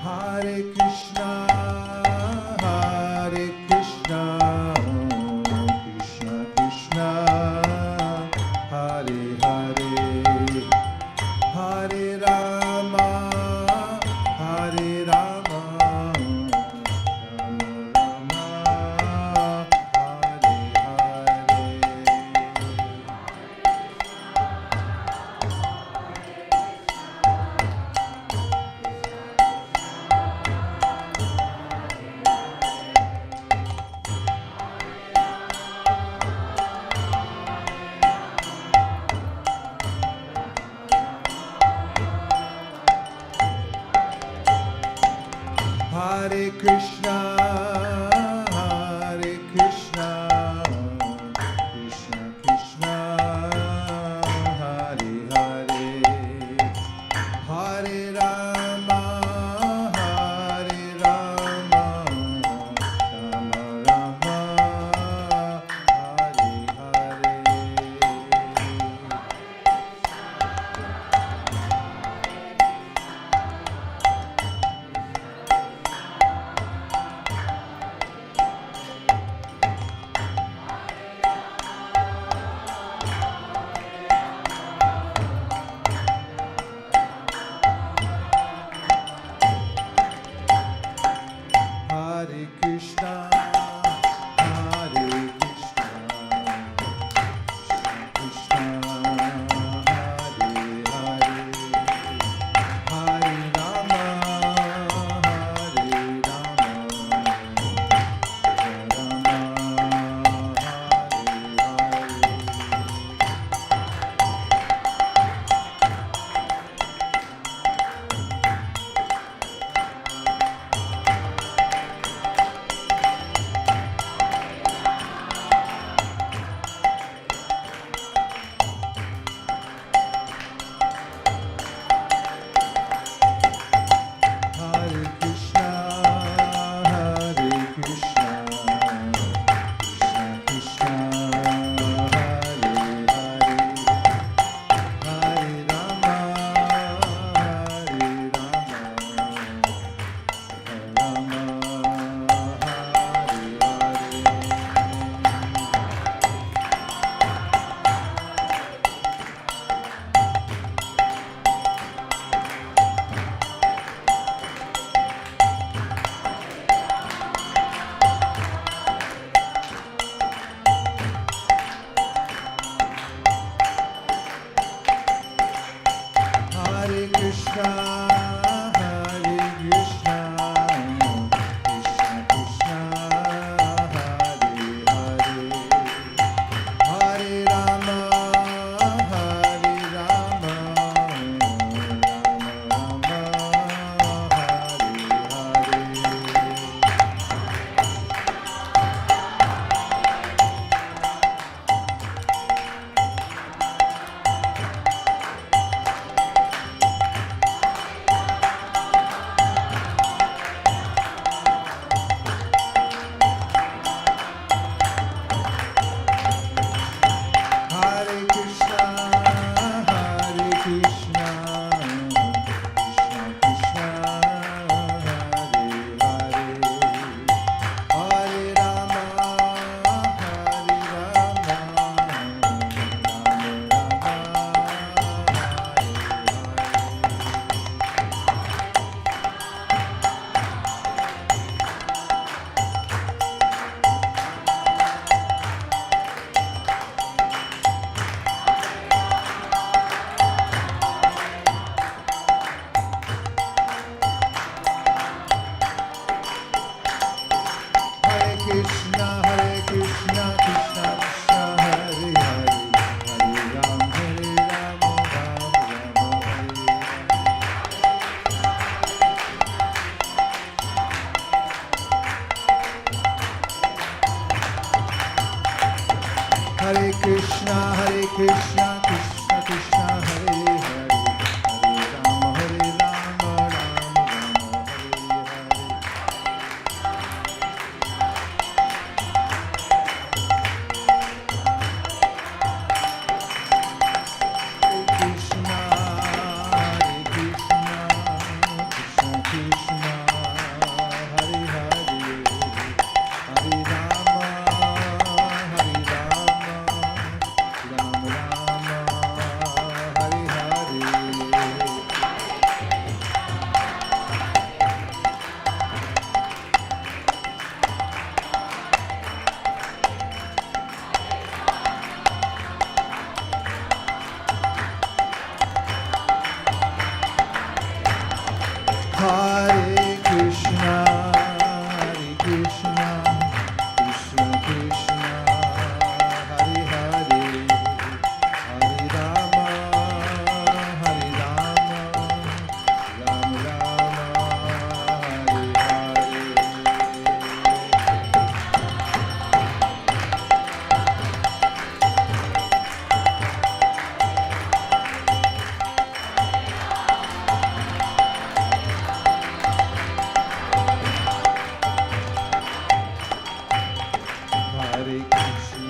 Hare Krishna, Hare Krishna, Krishna Krishna, Hare Hare, Hare Rama, Hare Rama, Rama Rama, Hare Hare. Hare Krishna, Hare Krishna, Krishna Krishna, Hare Hare, Hare Rama, Hare Rama, Rama Rama, Hare Hare. Hare Krishna, Krishna Krishna, Hare Hare, Hare Rama, Rama Rama, Hare Hare. Hare Krishna,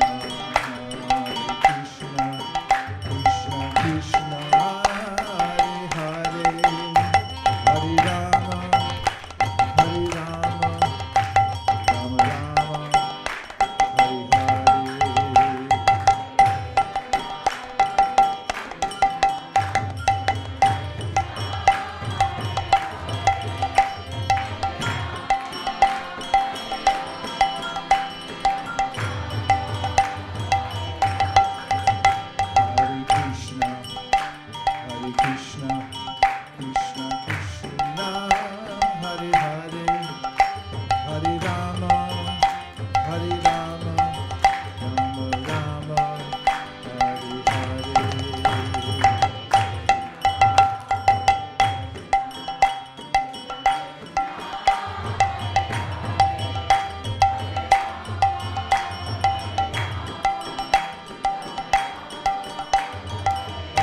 Krishna Krishna, Hare Hare, Hare Rama, Rama Rama, Hare Hare.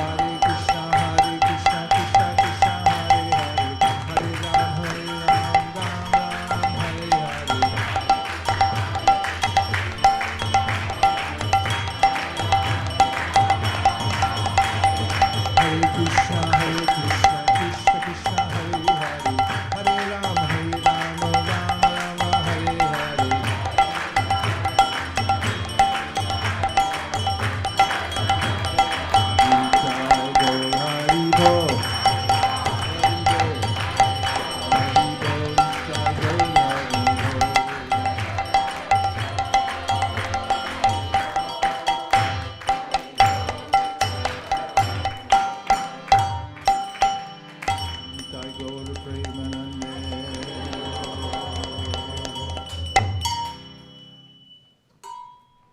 Hare Krishna, Krishna Krishna, Hare Hare, Hare Rama, Rama Rama, Hare Hare. Hare Krishna, Krishna Krishna, Hare Hare, Hare Ram, Ram Ram, Hare Hare. Hare Krishna, Krishna Krishna, Hare Hare, Hare Ram, Ram Ram, Hare Hare.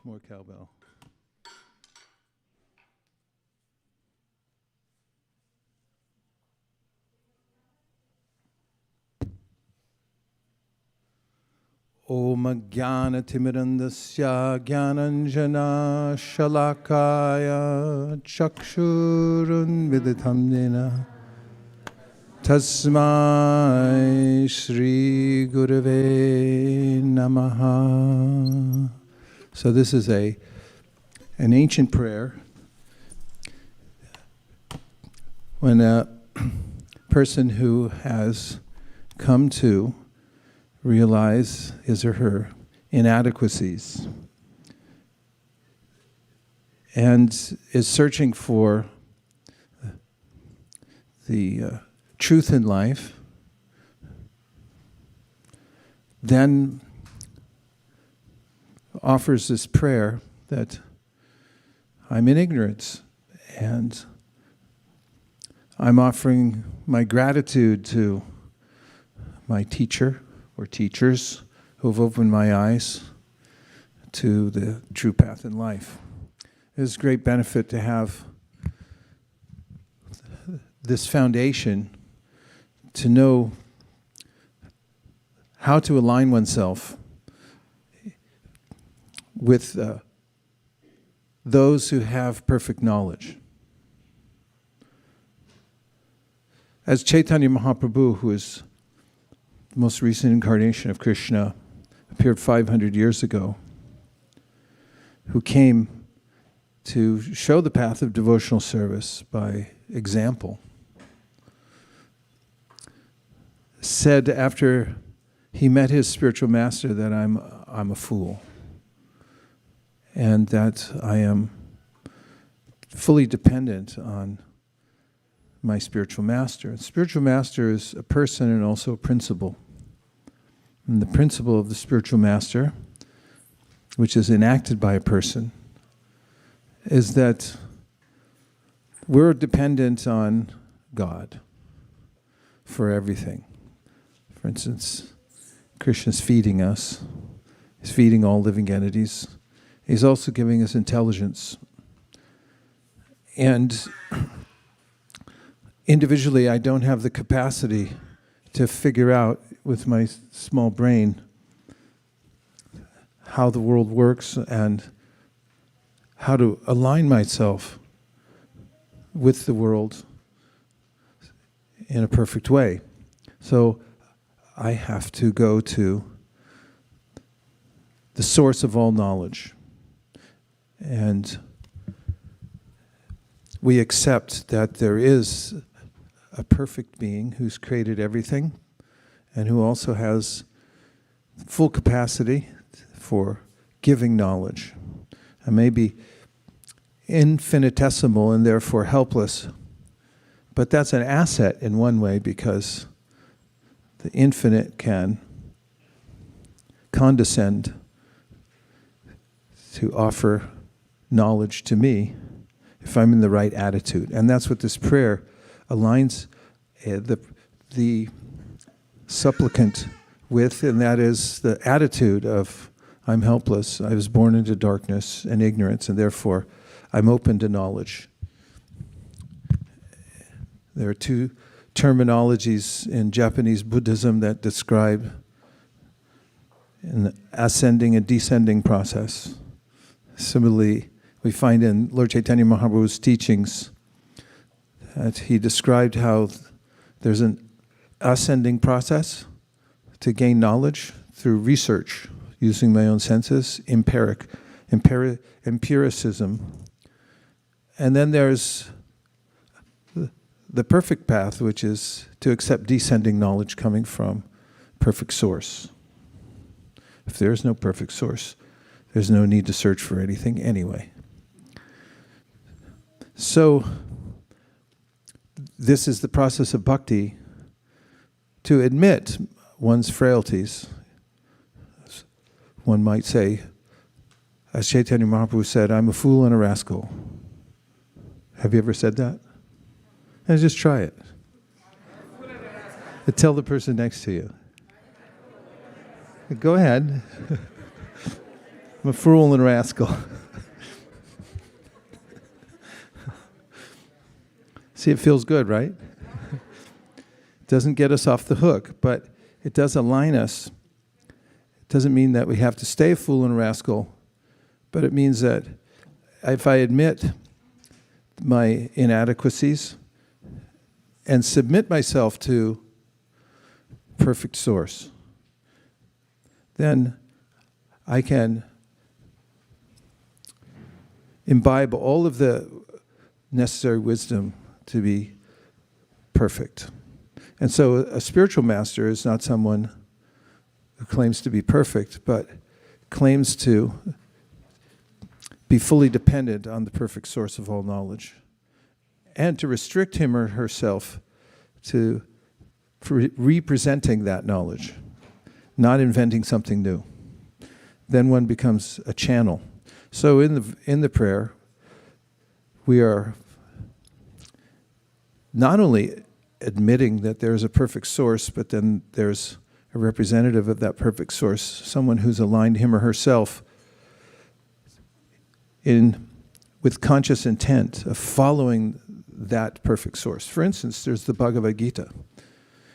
More cowbell. Om Jnana Timirandasya Jnananjana Shalakaya Chakshurun Viditam Jena Tasmai Shri Gurave Namaha. So this is an ancient prayer. When a person who has come to realize his or her inadequacies and is searching for the truth in life, then offers this prayer that I'm in ignorance and I'm offering my gratitude to my teacher or teachers who have opened my eyes to the true path in life. It is great benefit to have this foundation to know how to align oneself with those who have perfect knowledge. As Chaitanya Mahaprabhu, who is the most recent incarnation of Krishna, appeared 500 years ago, who came to show the path of devotional service by example, said after he met his spiritual master that I'm a fool and that I am fully dependent on my spiritual master. And spiritual master is a person and also a principle. And the principle of the spiritual master, which is enacted by a person, is that we're dependent on God for everything. For instance, Krishna's feeding us. He's feeding all living entities. He's also giving us intelligence. And individually, I don't have the capacity to figure out with my small brain how the world works and how to align myself with the world in a perfect way. So I have to go to the source of all knowledge. And we accept that there is a perfect being who's created everything and who also has full capacity for giving knowledge. And maybe infinitesimal and therefore helpless. But that's an asset in one way because the infinite can condescend to offer knowledge to me if I'm in the right attitude. And that's what this prayer aligns the supplicant with, and that is the attitude of I'm helpless, I was born into darkness and ignorance, and therefore I'm open to knowledge. There are two terminologies in Japanese Buddhism that describe an ascending and descending process. Similarly, we find in Lord Chaitanya Mahaprabhu's teachings that he described how there's an ascending process to gain knowledge through research, using my own senses, empiricism. And then there's the perfect path, which is to accept descending knowledge coming from perfect source. If there is no perfect source, there's no need to search for anything anyway. So, this is the process of bhakti, to admit one's frailties. One might say, as Chaitanya Mahaprabhu said, I'm a fool and a rascal. Have you ever said that? And just try it. And tell the person next to you. Go ahead. I'm a fool and a rascal. See, it feels good, right? It doesn't get us off the hook, but it does align us. It doesn't mean that we have to stay a fool and a rascal, but it means that if I admit my inadequacies and submit myself to perfect source, then I can imbibe all of the necessary wisdom to be perfect. And so a spiritual master is not someone who claims to be perfect, but claims to be fully dependent on the perfect source of all knowledge, and to restrict him or herself to representing that knowledge, not inventing something new. Then one becomes a channel. So in the prayer, we are not only admitting that there's a perfect source, but then there's a representative of that perfect source, someone who's aligned him or herself with conscious intent of following that perfect source. For instance, there's the Bhagavad Gita.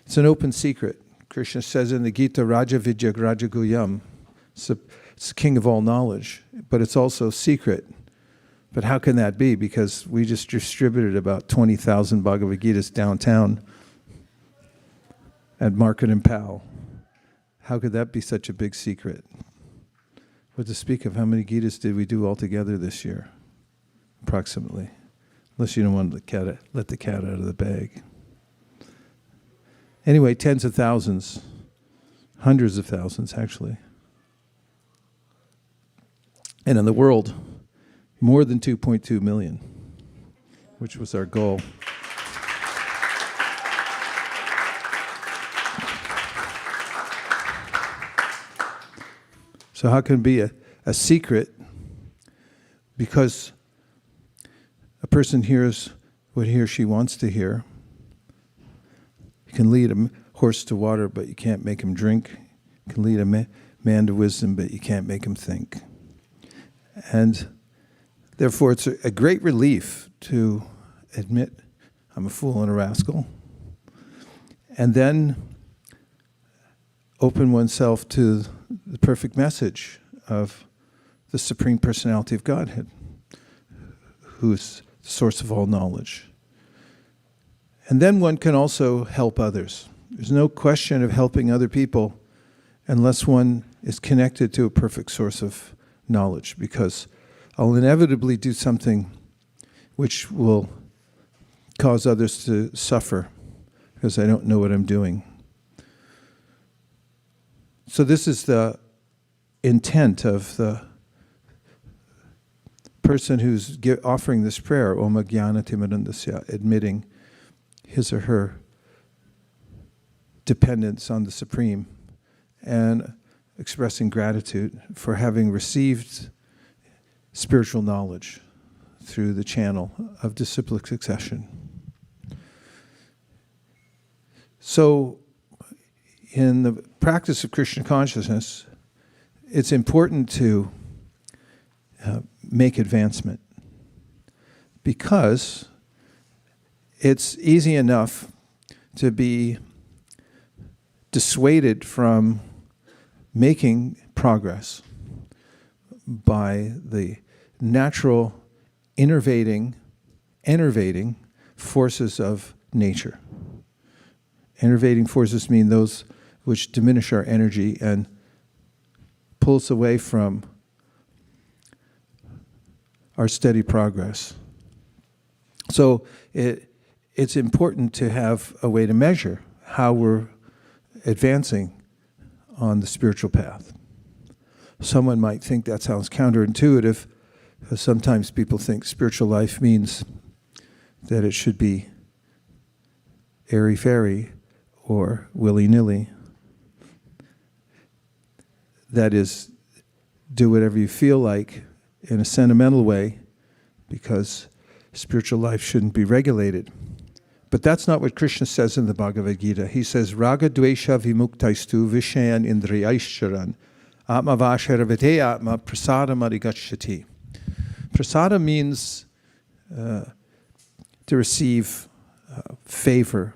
It's an open secret. Krishna says in the Gita, Raja Vidya Raja Guyam. It's the king of all knowledge, but it's also secret. But how can that be? Because we just distributed about 20,000 Bhagavad Gitas downtown at Market and Powell. How could that be such a big secret? But to speak of, how many Gitas did we do altogether this year? Approximately. Unless you don't want to let the cat out of the bag. Anyway, tens of thousands. Hundreds of thousands, actually. And in the world, more than 2.2 million, which was our goal. So how can it be a secret? Because a person hears what he or she wants to hear. You can lead them. horse to water, but you can't make him drink. You can lead a man to wisdom, but you can't make him think. And therefore, it's a great relief to admit I'm a fool and a rascal, and then open oneself to the perfect message of the Supreme Personality of Godhead, who's the source of all knowledge. And then one can also help others. There's no question of helping other people unless one is connected to a perfect source of knowledge, because I'll inevitably do something which will cause others to suffer because I don't know what I'm doing. So this is the intent of the person who's offering this prayer, Om Jnanatimidandasya, admitting his or her dependence on the Supreme and expressing gratitude for having received spiritual knowledge through the channel of disciplic succession. So, in the practice of Krishna consciousness, it's important to make advancement, because it's easy enough to be dissuaded from making progress by the natural enervating forces of nature. Enervating forces mean those which diminish our energy and pull us away from our steady progress. So it's important to have a way to measure how we're advancing on the spiritual path. Someone might think that sounds counterintuitive, because sometimes people think spiritual life means that it should be airy-fairy or willy-nilly. That is, do whatever you feel like in a sentimental way, because spiritual life shouldn't be regulated. But that's not what Krishna says in the Bhagavad Gita. He says, Raga dvesha vimuktaistu vishayan indriyaishcharan atma vasharavate atma prasadam adhigacchati. Prasada means to receive favor,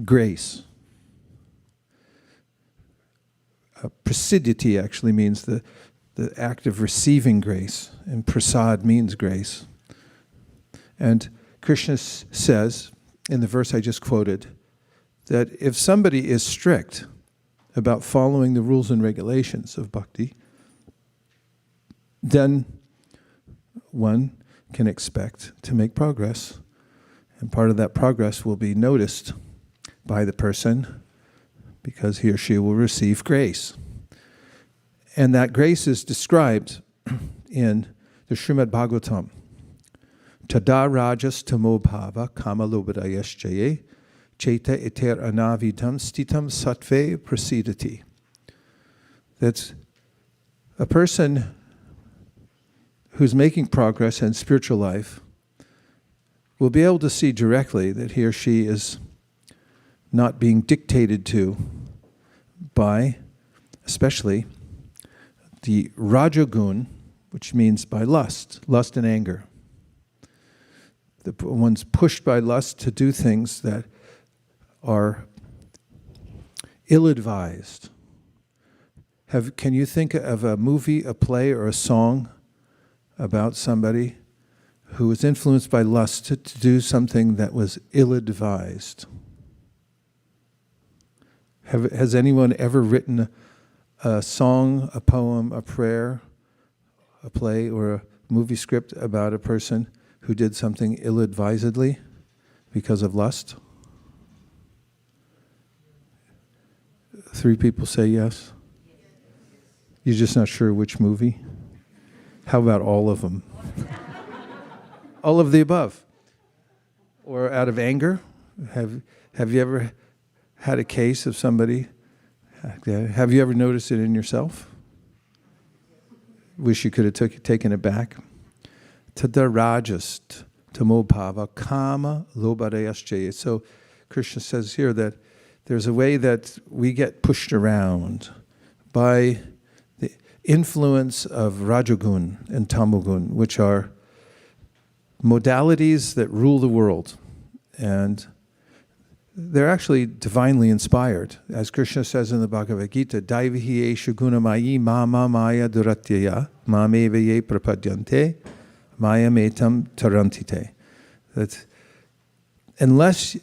grace. Prasiditi actually means the act of receiving grace, and prasad means grace. And Krishna says, in the verse I just quoted, that if somebody is strict about following the rules and regulations of bhakti, then one can expect to make progress. And part of that progress will be noticed by the person, because he or she will receive grace. And that grace is described in the Srimad Bhagavatam. Tada rajas tamo bhava kamalobhadayaschaye cheta iter anavidam stitam sattve prasidati. That's a person who's making progress in spiritual life will be able to see directly that he or she is not being dictated to by, especially, the rajagun, which means by lust and anger. One's pushed by lust to do things that are ill-advised. Can you think of a movie, a play, or a song about somebody who was influenced by lust to do something that was ill-advised? Has anyone ever written a song, a poem, a prayer, a play, or a movie script about a person who did something ill-advisedly because of lust? 3 people say yes. You're just not sure which movie? How about all of them? All of the above. Or out of anger? Have you ever had a case of somebody? Have you ever noticed it in yourself? Wish you could have taken it back. Tada rajas tamo bhava kama lobhadayaschaye. So Krishna says here that there's a way that we get pushed around by the influence of Rajogun and Tamogun, which are modalities that rule the world. And they're actually divinely inspired. As Krishna says in the Bhagavad Gita, Daivihi eshu gunamayi ma maya duratyaya ma meveye prapadyante maya metam tarantite. That unless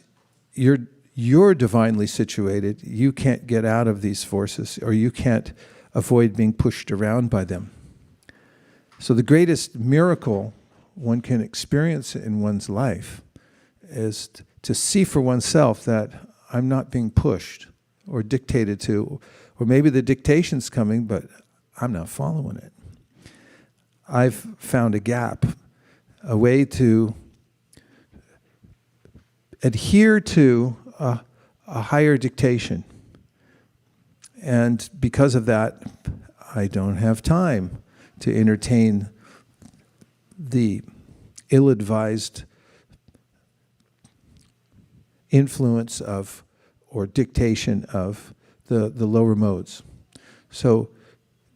you're divinely situated, you can't get out of these forces, or you can't avoid being pushed around by them. So the greatest miracle one can experience in one's life is to see for oneself that I'm not being pushed or dictated to, or maybe the dictation's coming, but I'm not following it. I've found a gap, a way to adhere to a higher dictation. And because of that, I don't have time to entertain the ill-advised influence of or dictation of the lower modes. So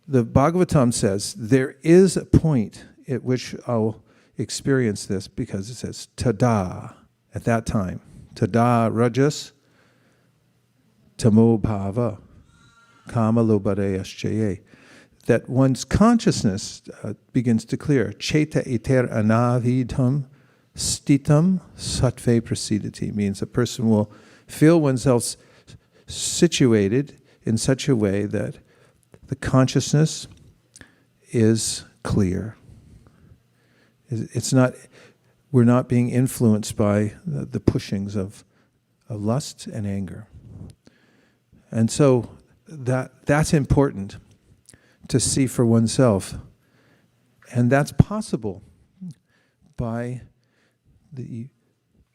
the Bhagavatam says there is a point at which I'll experience this, because it says tada, at that time. Tada rajas tamo bhava kama lobharayaschaye. That one's consciousness begins to clear. Cheta iter anavidham stitam sattve prasidati, means a person will feel oneself situated in such a way that the consciousness is clear. It's not, we're not being influenced by the pushings of lust and anger. And so that's important to see for oneself. And that's possible by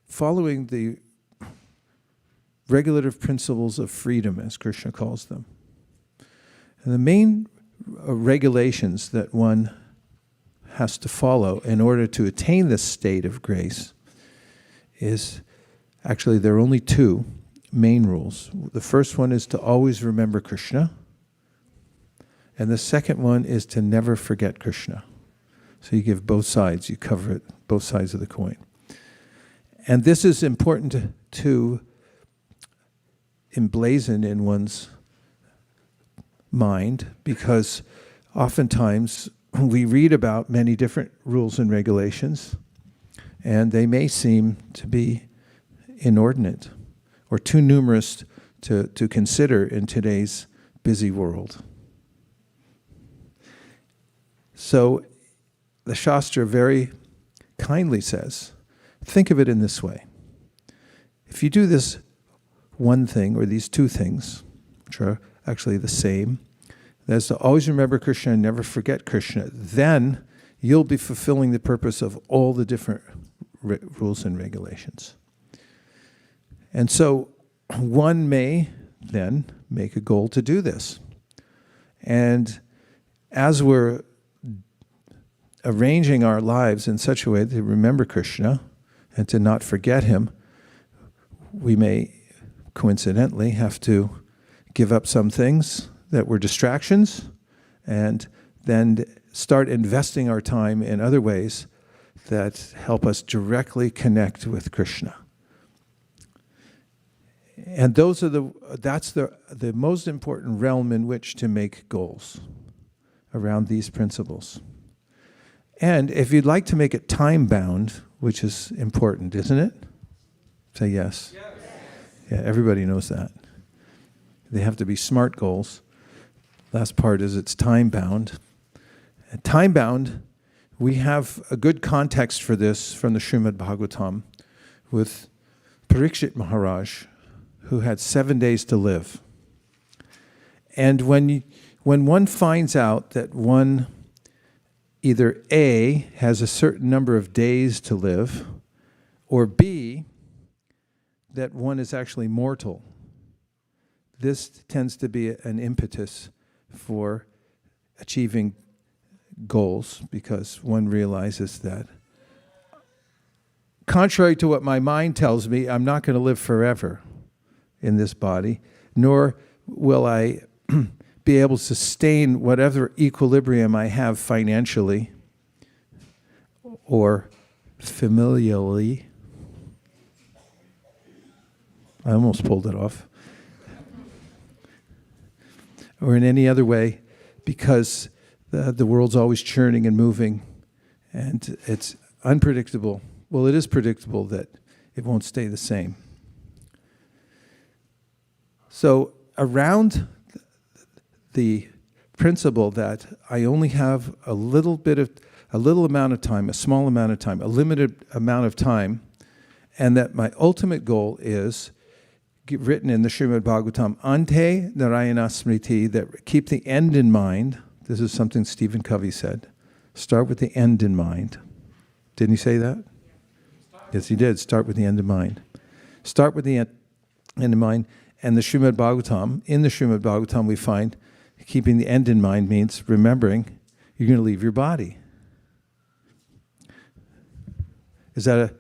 following the regulative principles of freedom, as Krishna calls them. And the main regulations that one has to follow in order to attain this state of grace is, actually there are only two main rules. The first one is to always remember Krishna, and the second one is to never forget Krishna. So you give both sides, you cover it, both sides of the coin. And this is important to emblazon in one's mind, because oftentimes we read about many different rules and regulations, and they may seem to be inordinate or too numerous to consider in today's busy world. So the Shastra very kindly says, think of it in this way. If you do this one thing, or these two things, which are actually the same, that's to always remember Krishna and never forget Krishna, then you'll be fulfilling the purpose of all the different rules and regulations. And so one may then make a goal to do this. And as we're arranging our lives in such a way to remember Krishna and to not forget him, we may coincidentally have to give up some things that were distractions, and then start investing our time in other ways that help us directly connect with Krishna. And that's the most important realm in which to make goals, around these principles. And if you'd like to make it time-bound, which is important, isn't it? Say yes. Yes. Yeah, everybody knows that. They have to be SMART goals. Last part is it's time-bound. Time-bound, we have a good context for this from the Srimad Bhagavatam with Parikshit Maharaj, who had 7 days to live. And when one finds out that one either A, has a certain number of days to live, or B, that one is actually mortal, this tends to be an impetus for achieving goals, because one realizes that contrary to what my mind tells me, I'm not going to live forever in this body, nor will I be able to sustain whatever equilibrium I have financially or familially. I almost pulled it off. Or in any other way, because the world's always churning and moving, and it's unpredictable. Well, it is predictable that it won't stay the same. So around the principle that I only have a little amount of time, a small amount of time, a limited amount of time, and that my ultimate goal is written in the Srimad Bhagavatam, Ante Narayana Smriti, that keep the end in mind. This is something Stephen Covey said. Start with the end in mind. Didn't he say that? Yes, he did. Start with the end in mind. Start with the end in mind. And the Srimad Bhagavatam, in the Srimad Bhagavatam, we find keeping the end in mind means remembering you're going to leave your body. Is that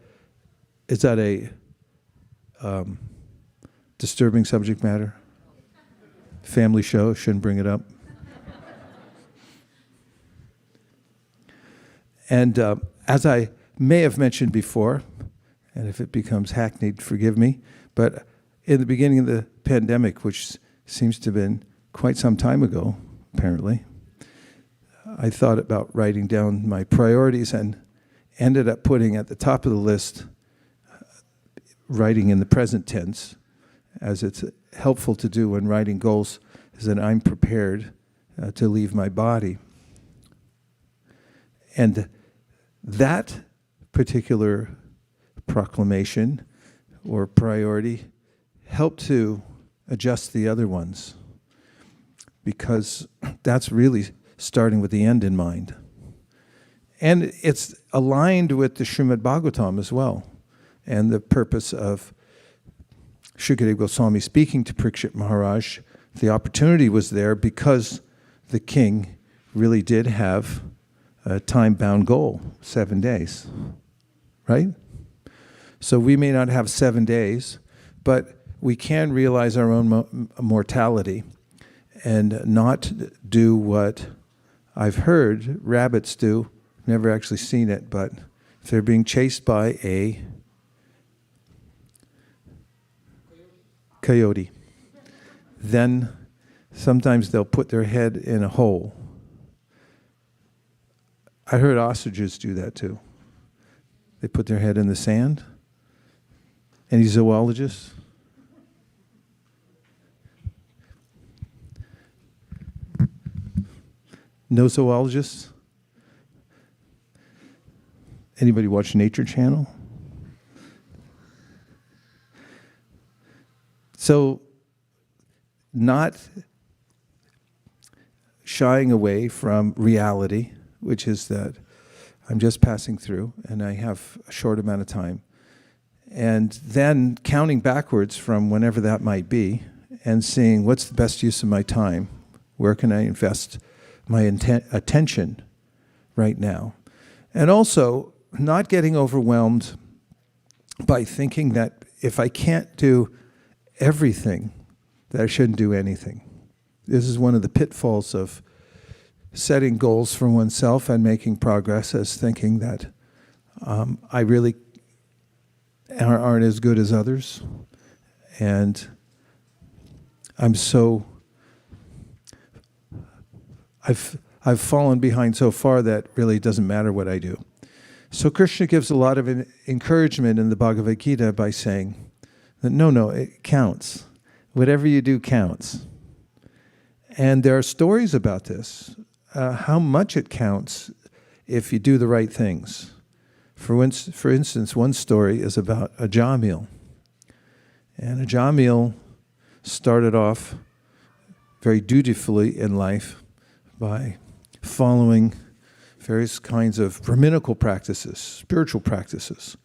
a disturbing subject matter? Family show, shouldn't bring it up. And as I may have mentioned before, and if it becomes hackneyed, forgive me, but in the beginning of the pandemic, which seems to have been quite some time ago, apparently, I thought about writing down my priorities and ended up putting at the top of the list writing in the present tense, as it's helpful to do when writing goals, is that I'm prepared to leave my body. And that particular proclamation or priority helped to adjust the other ones, because that's really starting with the end in mind. And it's aligned with the Srimad Bhagavatam as well, and the purpose of Shukadeva Goswami speaking to Parikshit Maharaj. The opportunity was there because the king really did have a time-bound goal, 7 days, right? So we may not have 7 days, but we can realize our own mortality and not do what I've heard rabbits do. Never actually seen it, but if they're being chased by a coyote, then sometimes they'll put their head in a hole. I heard ostriches do that too. They put their head in the sand. Any zoologists? No zoologists? Anybody watch Nature Channel? So, not shying away from reality, which is that I'm just passing through and I have a short amount of time, and then counting backwards from whenever that might be and seeing what's the best use of my time, where can I invest my attention right now, and also not getting overwhelmed by thinking that if I can't do everything, that I shouldn't do anything. This is one of the pitfalls of setting goals for oneself and making progress, as thinking that I really aren't as good as others, and I've fallen behind so far that really it doesn't matter what I do. So Krishna gives a lot of encouragement in the Bhagavad Gita by saying that no, it counts. Whatever you do counts. And there are stories about this, how much it counts if you do the right things. For instance, one story is about a Jamil. And a Jamil started off very dutifully in life by following various kinds of Brahminical practices, spiritual practices,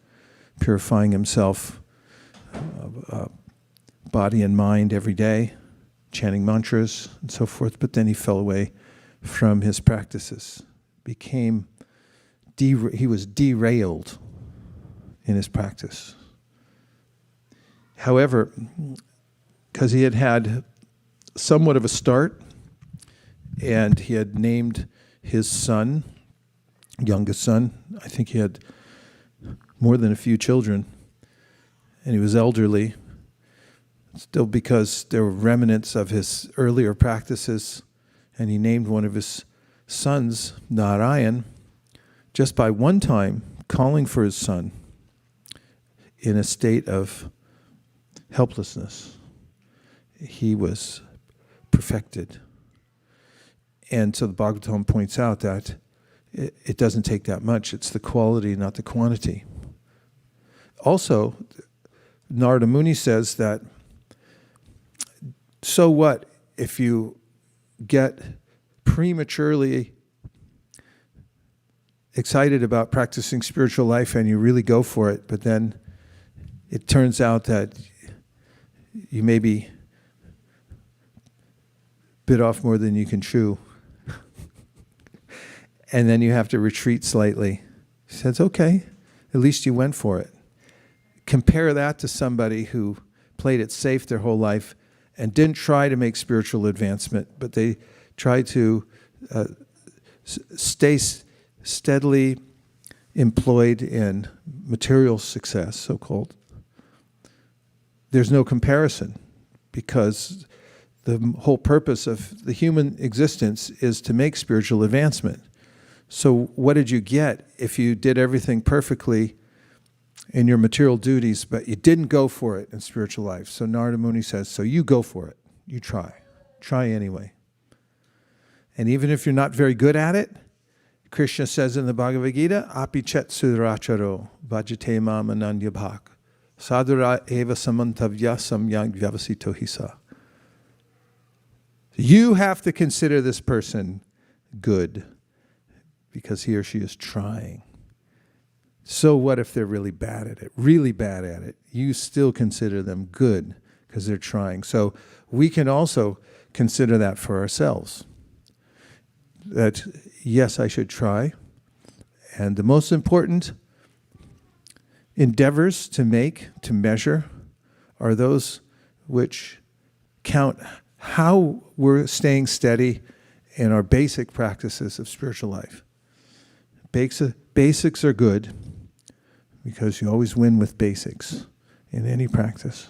purifying himself, body and mind every day, chanting mantras and so forth. But then he fell away from his practices, he was derailed in his practice. However, because he had had somewhat of a start, and he had named his son, youngest son, I think he had more than a few children, and he was elderly, still because there were remnants of his earlier practices, and he named one of his sons Narayan just by one time calling for his son in a state of helplessness. He was perfected. And so the Bhagavatam points out that it doesn't take that much. It's the quality, not the quantity. Also, Narada Muni says that, so what if you get prematurely excited about practicing spiritual life and you really go for it, but then it turns out that you maybe bit off more than you can chew. And then you have to retreat slightly. He says, okay, at least you went for it. Compare that to somebody who played it safe their whole life and didn't try to make spiritual advancement, but they tried to stay steadily employed in material success, so-called. There's no comparison, because the whole purpose of the human existence is to make spiritual advancement. So what did you get if you did everything perfectly in your material duties, but you didn't go for it in spiritual life? So Narada Muni says, so you go for it. You try. Try anyway. And even if you're not very good at it, Krishna says in the Bhagavad Gita, api chet sudracharo bhajate mam ananya bhak sadhura eva samantavya samyang vyavasito hisa. You have to consider this person good because he or she is trying. So what if they're really bad at it? Really bad at it. You still consider them good because they're trying. So we can also consider that for ourselves. That, yes, I should try. And the most important endeavors to make, to measure, are those which count how we're staying steady in our basic practices of spiritual life. Basics are good because you always win with basics in any practice.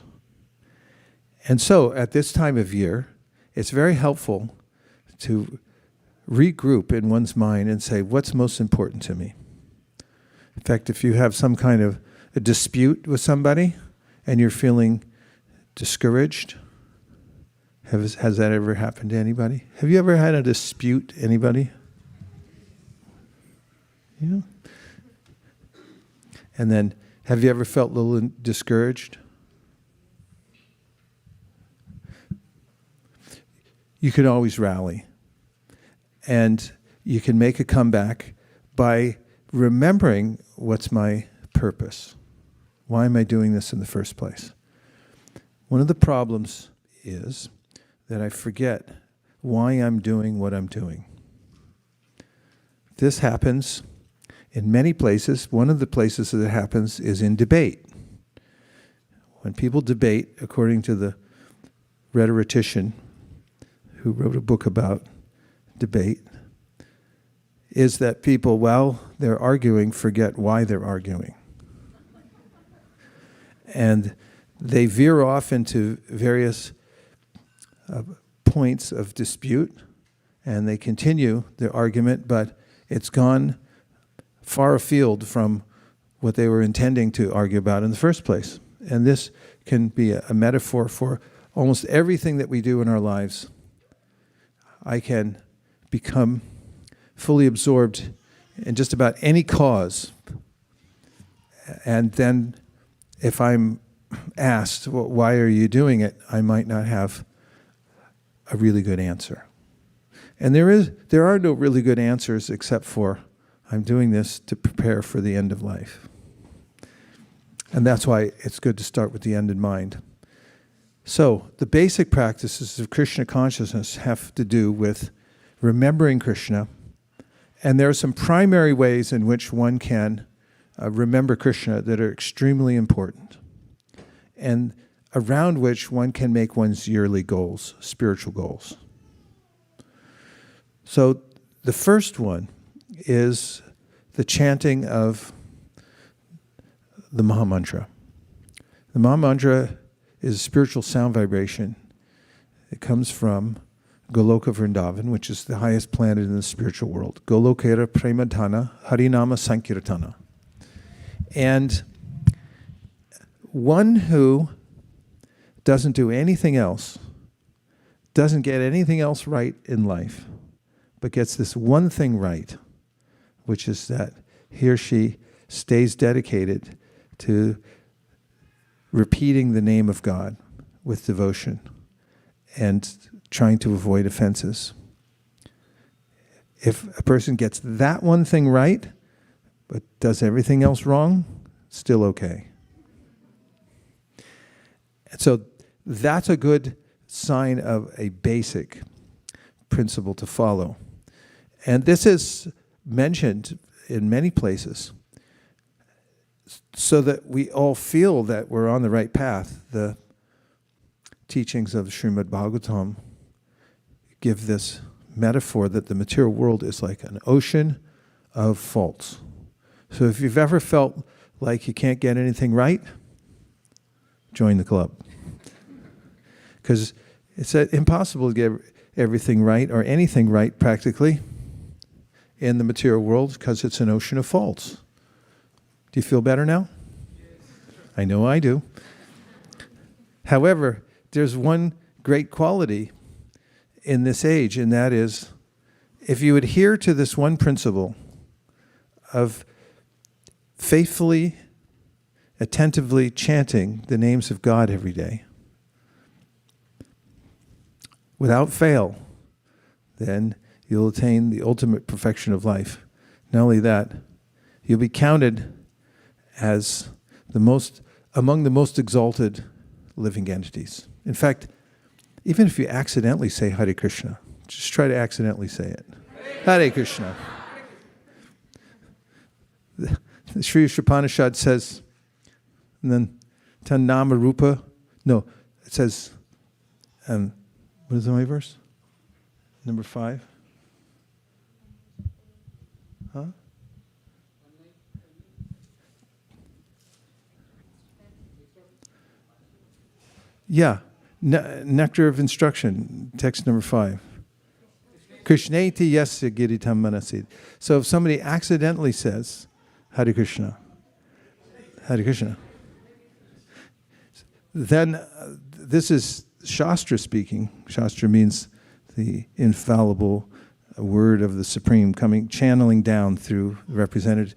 And so at this time of year, it's very helpful to regroup in one's mind and say, what's most important to me? In fact, if you have some kind of a dispute with somebody and you're feeling discouraged, has that ever happened to anybody? Have you ever had a dispute, anybody? Yeah. And then, have you ever felt a little discouraged? You can always rally. And you can make a comeback by remembering what's my purpose. Why am I doing this in the first place? One of the problems is that I forget why I'm doing what I'm doing. This happens in many places. One of the places that it happens is in debate. When people debate, according to the rhetorician who wrote a book about debate, is that people, while they're arguing, forget why they're arguing. And they veer off into various points of dispute, and they continue their argument, but it's gone far afield from what they were intending to argue about in the first place. And this can be a metaphor for almost everything that we do in our lives. I can become fully absorbed in just about any cause. And then if I'm asked, well, why are you doing it? I might not have a really good answer. And there are no really good answers except for I'm doing this to prepare for the end of life. And that's why it's good to start with the end in mind. So the basic practices of Krishna consciousness have to do with remembering Krishna. And there are some primary ways in which one can remember Krishna that are extremely important, and around which one can make one's yearly goals, spiritual goals. So the first one is the chanting of the Mahamantra. The Mahamantra is a spiritual sound vibration. It comes from Goloka Vrindavan, which is the highest planet in the spiritual world. Golokera Premadhana Harinama Sankirtana. And one who doesn't do anything else, doesn't get anything else right in life, but gets this one thing right, which is that he or she stays dedicated to repeating the name of God with devotion and trying to avoid offenses. If a person gets that one thing right, but does everything else wrong, still okay. And so that's a good sign of a basic principle to follow. And this is mentioned in many places so that we all feel that we're on the right path. The teachings of Srimad Bhagavatam give this metaphor that the material world is like an ocean of faults. So if you've ever felt like you can't get anything right, join the club. Because it's impossible to get everything right or anything right practically in the material world because it's an ocean of faults. Do you feel better now? I know I do. However, there's one great quality in this age, and that is if you adhere to this one principle of faithfully, attentively chanting the names of God every day, without fail, then you'll attain the ultimate perfection of life. Not only that, you'll be counted as among the most exalted living entities. In fact, even if you accidentally say Hare Krishna, just try to accidentally say it. Hare Krishna. The Sri Upanishad says, and then Tan Nama Rupa, no, it says, what is my verse? Number 5. Huh? Yeah, nectar of instruction, text number 5. Krishneti yasya giritam manasid. So if somebody accidentally says, Hare Krishna, Hare Krishna, then this is Shastra speaking. Shastra means the infallible word of the Supreme channeling down through representatives.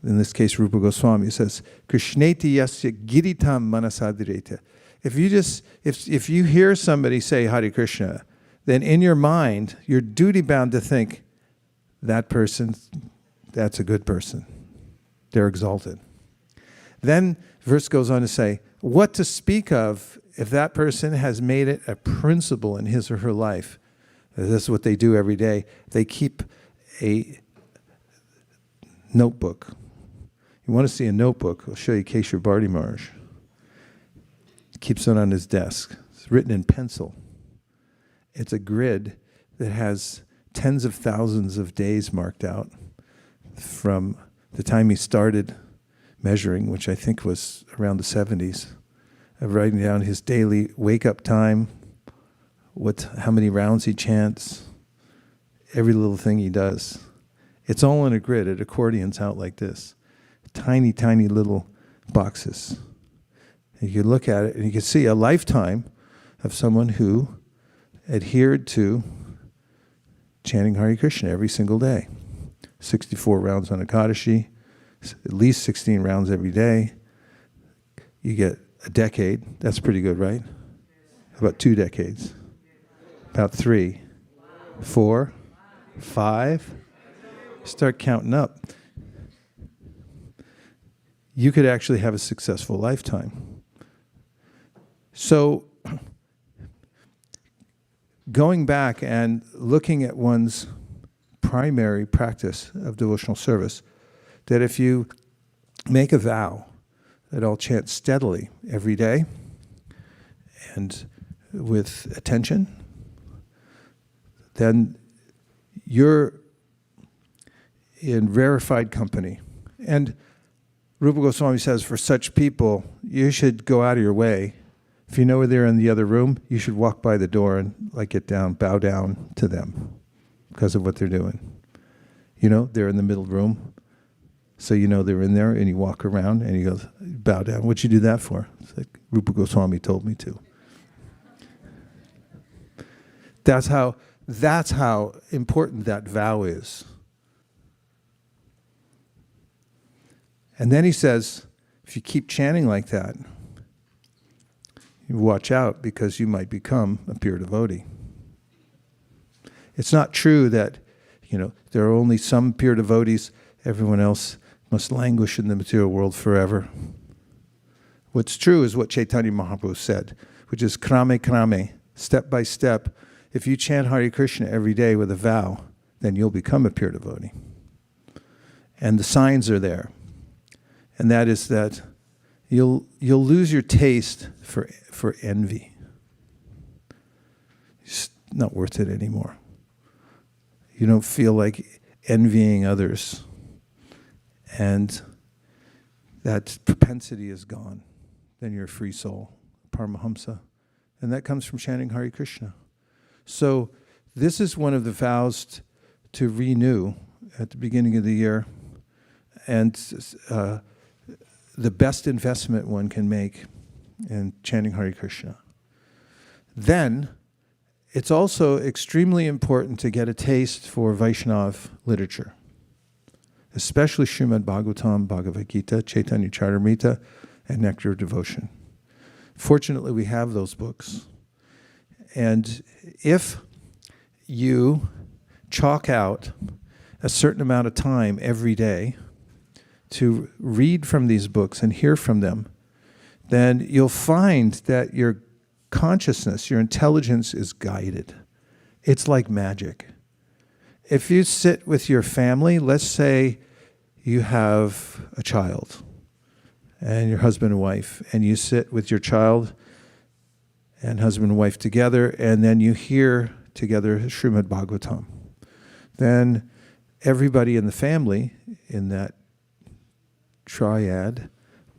In this case, Rupa Goswami says, Krishneti yasya giritam manasadireta. If you hear somebody say Hare Krishna, then in your mind, you're duty-bound to think, that person, that's a good person. They're exalted. Then verse goes on to say, what to speak of if that person has made it a principle in his or her life. This is what they do every day. They keep a notebook. You want to see a notebook? I'll show you Keshar Bharti Maharaj. Keeps it on his desk. It's written in pencil. It's a grid that has tens of thousands of days marked out from the time he started measuring, which I think was around the 70s, of writing down his daily wake-up time, how many rounds he chants, every little thing he does. It's all in a grid. It accordions out like this. Tiny, tiny little boxes. And you can look at it and you can see a lifetime of someone who adhered to chanting Hare Krishna every single day. 64 rounds on Ekadashi, at least 16 rounds every day. You get a decade. That's pretty good, right? About 2 decades. About 3, 4, 5. Start counting up. You could actually have a successful lifetime. So, going back and looking at one's primary practice of devotional service, that if you make a vow that I'll chant steadily every day and with attention, then you're in rarefied company. And Rupa Goswami says, for such people, you should go out of your way. If you know they're in the other room, you should walk by the door and get down, bow down to them because of what they're doing. You know, they're in the middle room, so you know they're in there, and you walk around and you go, bow down. What'd you do that for? It's like, Rupa Goswami told me to. That's how important that vow is. And then he says, if you keep chanting like that, you watch out because you might become a pure devotee. It's not true that, there are only some pure devotees, everyone else must languish in the material world forever. What's true is what Chaitanya Mahaprabhu said, which is krame krame, step by step. If you chant Hare Krishna every day with a vow, then you'll become a pure devotee. And the signs are there. And that is that you'll lose your taste for envy. It's not worth it anymore. You don't feel like envying others. And that propensity is gone. Then you're a free soul, Paramahamsa. And that comes from chanting Hare Krishna. So this is one of the vows to renew at the beginning of the year. And the best investment one can make in chanting Hare Krishna. Then, it's also extremely important to get a taste for Vaishnava literature, especially Srimad Bhagavatam, Bhagavad Gita, Chaitanya Charitamrita, and Nectar of Devotion. Fortunately, we have those books. And if you chalk out a certain amount of time every day to read from these books and hear from them, then you'll find that your consciousness, your intelligence is guided. It's like magic. If you sit with your family, let's say you have a child and your husband and wife, and you sit with your child and husband and wife together, and then you hear together Srimad Bhagavatam. Then everybody in the family in that triad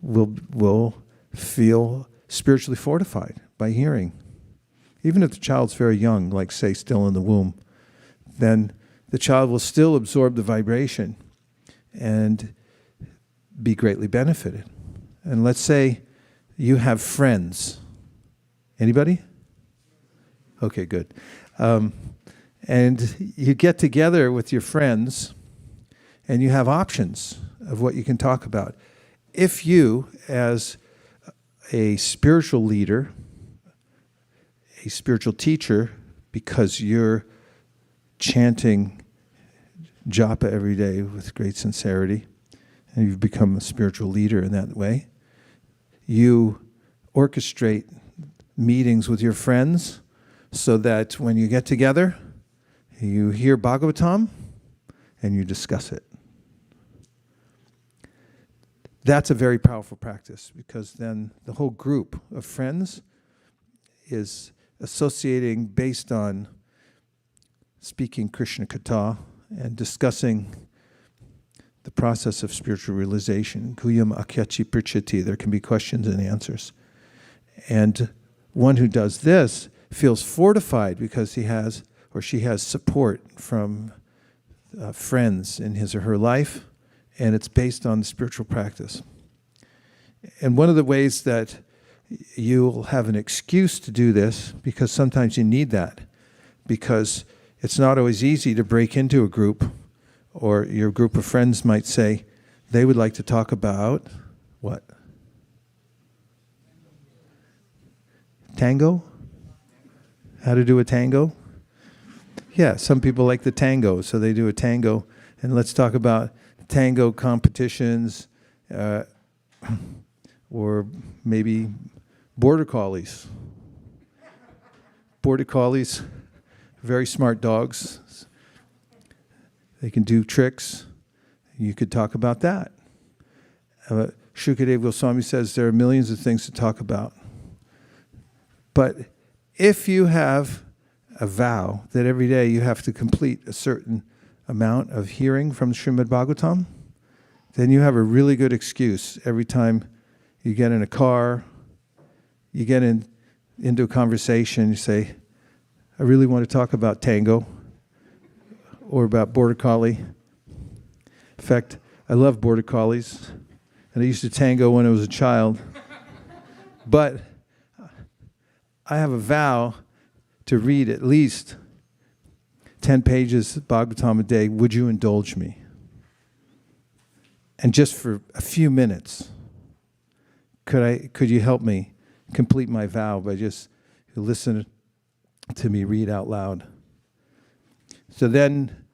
will feel spiritually fortified by hearing. Even if the child's very young, like say still in the womb, then the child will still absorb the vibration and be greatly benefited. And let's say you have friends. Anybody? Okay, good. And you get together with your friends and you have options of what you can talk about. If you, as a spiritual leader, a spiritual teacher, because you're chanting japa every day with great sincerity, and you've become a spiritual leader in that way, you orchestrate meetings with your friends so that when you get together, you hear Bhagavatam and you discuss it. That's a very powerful practice, because then the whole group of friends is associating based on speaking Krishna Katha and discussing the process of spiritual realization. Guyam akyachi prichati. There can be questions and answers. And one who does this feels fortified because he has or she has support from friends in his or her life, and it's based on the spiritual practice. And one of the ways that you'll have an excuse to do this, because sometimes you need that, because it's not always easy to break into a group, or your group of friends might say they would like to talk about what? Tango? How to do a tango? Yeah, some people like the tango, so they do a tango. And let's talk about tango competitions, or maybe border collies. Border collies, very smart dogs. They can do tricks. You could talk about that. Shukadeva Goswami says there are millions of things to talk about. But if you have a vow that every day you have to complete a certain amount of hearing from Srimad Bhagavatam, then you have a really good excuse every time you get in a car, you get into a conversation, you say, I really want to talk about tango or about border collie. In fact, I love border collies, and I used to tango when I was a child. But I have a vow to read at least 10 pages of Bhagavatam a day. Would you indulge me? And just for a few minutes, could you help me complete my vow by just listening to me read out loud? So then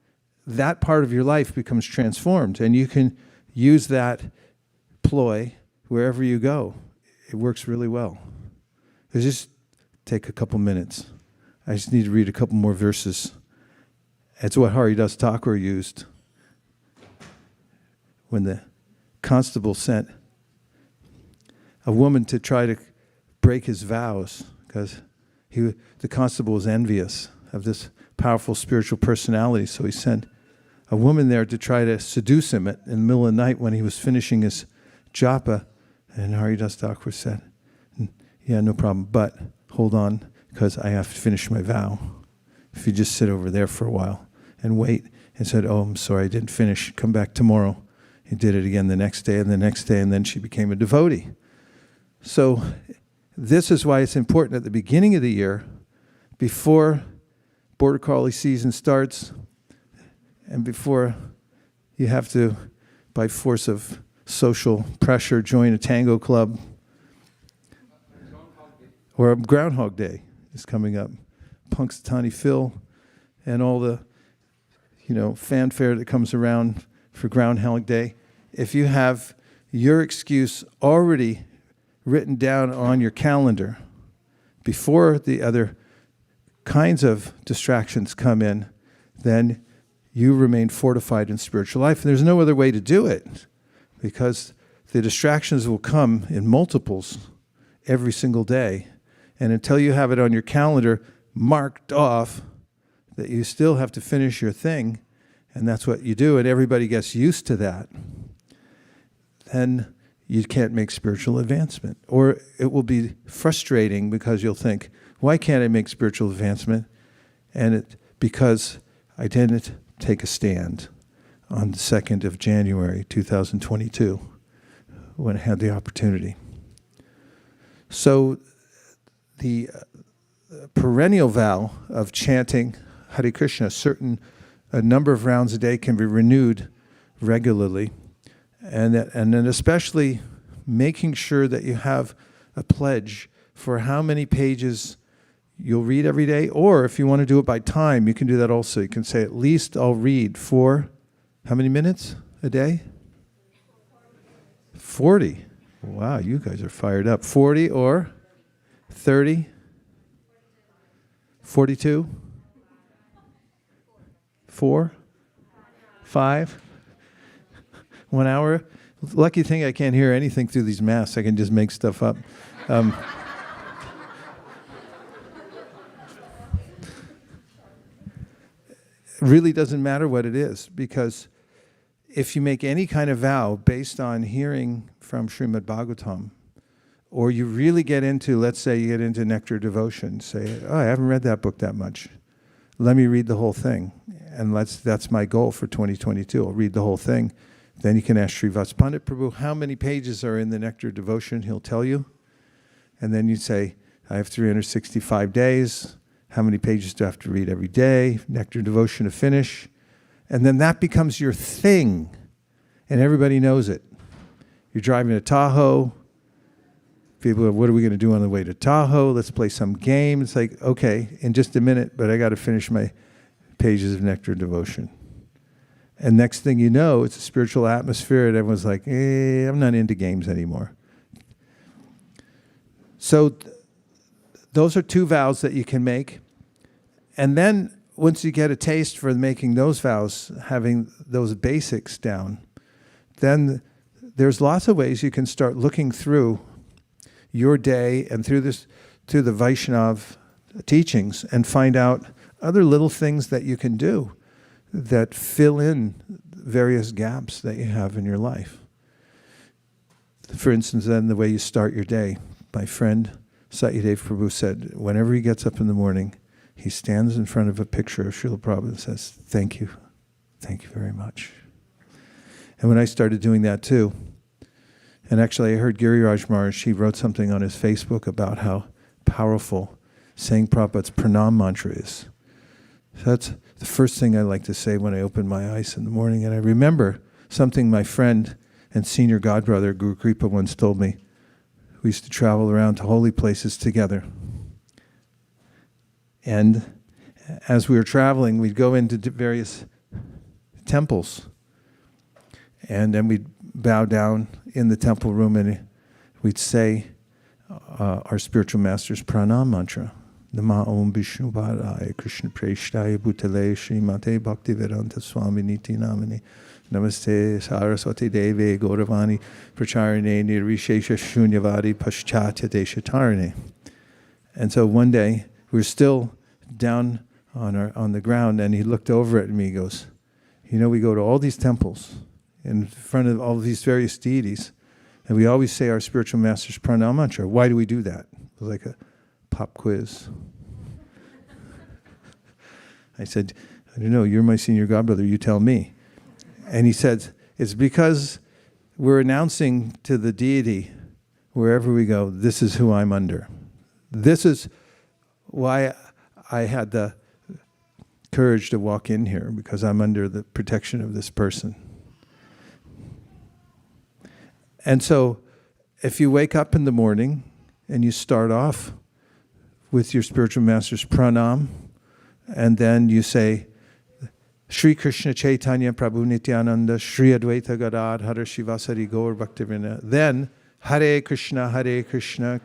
that part of your life becomes transformed, and you can use that ploy wherever you go. It works really well. Just take a couple minutes. I just need to read a couple more verses. That's what Haridas Thakur used when the constable sent a woman to try to break his vows, because the constable was envious of this powerful spiritual personality, so he sent a woman there to try to seduce him in the middle of the night when he was finishing his japa. And Haridas Thakur said, yeah, no problem, but hold on, because I have to finish my vow. If you just sit over there for a while and wait, and said, oh, I'm sorry, I didn't finish, come back tomorrow. He did it again the next day, and the next day, and then she became a devotee. So this is why it's important at the beginning of the year, before border collie season starts, and before you have to, by force of social pressure, join a tango club, or a Groundhog Day is coming up. Punxsutawney Phil and all the, fanfare that comes around for Groundhog Day. If you have your excuse already written down on your calendar before the other kinds of distractions come in, then you remain fortified in spiritual life. And there's no other way to do it, because the distractions will come in multiples every single day. And until you have it on your calendar marked off that you still have to finish your thing, and that's what you do, and everybody gets used to that, then you can't make spiritual advancement. Or it will be frustrating because you'll think, why can't I make spiritual advancement? And because I didn't take a stand on the 2nd of January, 2022, when I had the opportunity. So the perennial vow of chanting Hare Krishna, a number of rounds a day, can be renewed regularly. And then especially making sure that you have a pledge for how many pages you'll read every day, or if you want to do it by time, you can do that also. You can say, at least I'll read for how many minutes a day? 40. Wow, you guys are fired up. 40 or 30? 42? 4? 5? 1 hour? Lucky thing I can't hear anything through these masks. I can just make stuff up. It really doesn't matter what it is, because if you make any kind of vow based on hearing from Srimad Bhagavatam, or you really get into, let's say you get into Nectar Devotion, say, oh, I haven't read that book that much. Let me read the whole thing. And that's my goal for 2022. I'll read the whole thing. Then you can ask Srivas Pandit Prabhu, how many pages are in the Nectar Devotion? He'll tell you. And then you say, I have 365 days. How many pages do I have to read every day? Nectar Devotion to finish. And then that becomes your thing. And everybody knows it. You're driving to Tahoe. People are, what are we going to do on the way to Tahoe? Let's play some game. It's like, okay, in just a minute, but I got to finish my pages of Nectar Devotion. And next thing you know, it's a spiritual atmosphere, and everyone's like, I'm not into games anymore. So those are two vows that you can make. And then once you get a taste for making those vows, having those basics down, then there's lots of ways you can start looking through your day and through the Vaishnav teachings and find out other little things that you can do that fill in various gaps that you have in your life. For instance, then the way you start your day. My friend Satyadev Prabhu said, whenever he gets up in the morning, he stands in front of a picture of Srila Prabhupada and says, thank you very much. And when I started doing that too, and actually I heard Giriraj Maharaj, he wrote something on his Facebook about how powerful saying Prabhupada's pranam mantra is. So that's the first thing I like to say when I open my eyes in the morning. And I remember something my friend and senior godbrother, Guru Kripa, once told me. We used to travel around to holy places together. And as we were traveling, we'd go into various temples. And then we'd bow down in the temple room and we'd say our spiritual master's pranam mantra. Nama Om Vishnu Padaya Krishna Preshtaya Bhutale Srimate Bhaktivedanta Swami Niti Namani Namaste Saraswati Devi Gauravani Pracharine Nirvishesha Shunyavadi Paschatya Deshatarane. And so one day we were still down on the ground and he looked over at me and goes, you know, we go to all these temples in front of all these various deities and we always say our spiritual master's pranam mantra. Why do we do that? It was like a pop quiz. I said, I don't know, you're my senior godbrother, you tell me. And he said, it's because we're announcing to the deity, wherever we go, this is who I'm under. This is why I had the courage to walk in here, because I'm under the protection of this person. And so, if you wake up in the morning and you start off with your spiritual master's pranam, and then you say, Shri Krishna Chaitanya Prabhu Nityananda, Shri Advaita Gadadhara Shivasari Gaur Bhaktivinoda. Then, Hare Krishna, Krishna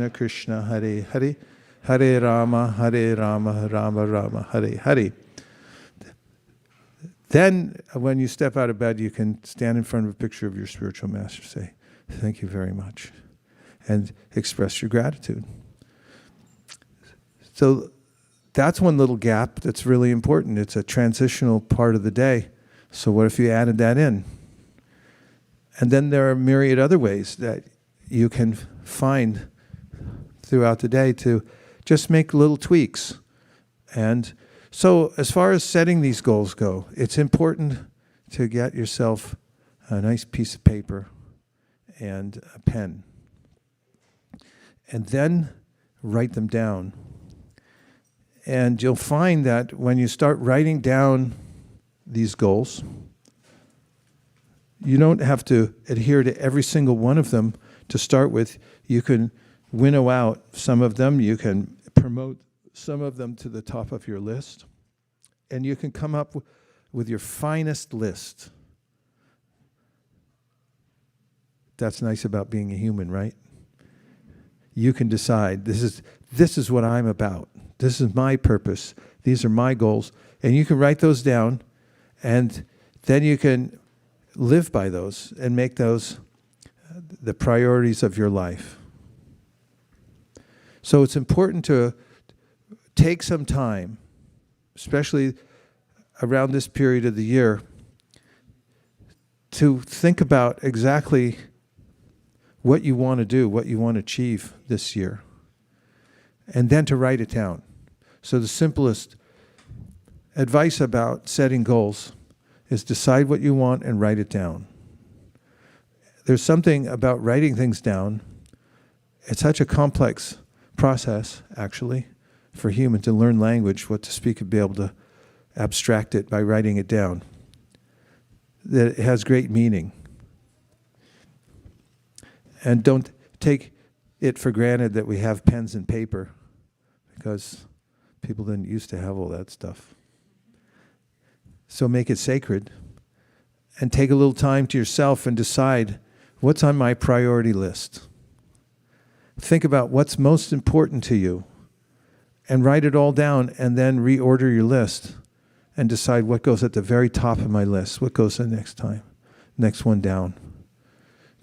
Krishna, Hare Hare, Hare Rama, Rama Rama, Hare Hare. Then, when you step out of bed, you can stand in front of a picture of your spiritual master, say, thank you very much, and express your gratitude. So that's one little gap that's really important. It's a transitional part of the day. So what if you added that in? And then there are myriad other ways that you can find throughout the day to just make little tweaks. And so as far as setting these goals go, it's important to get yourself a nice piece of paper and a pen. And then write them down. And you'll find that when you start writing down these goals, you don't have to adhere to every single one of them to start with. You can winnow out some of them. You can promote some of them to the top of your list. And you can come up with your finest list. That's nice about being a human, right? You can decide, this is what I'm about. This is my purpose. These are my goals. And you can write those down, and then you can live by those and make those the priorities of your life. So it's important to take some time, especially around this period of the year, to think about exactly what you want to do, what you want to achieve this year, and then to write it down. So the simplest advice about setting goals is decide what you want and write it down. There's something about writing things down. It's such a complex process, actually, for humans to learn language, what to speak, and be able to abstract it by writing it down, that it has great meaning. And don't take it for granted that we have pens and paper, because people didn't used to have all that stuff. So make it sacred and take a little time to yourself and decide what's on my priority list. Think about what's most important to you and write it all down, and then reorder your list and decide what goes at the very top of my list, what goes the next one down.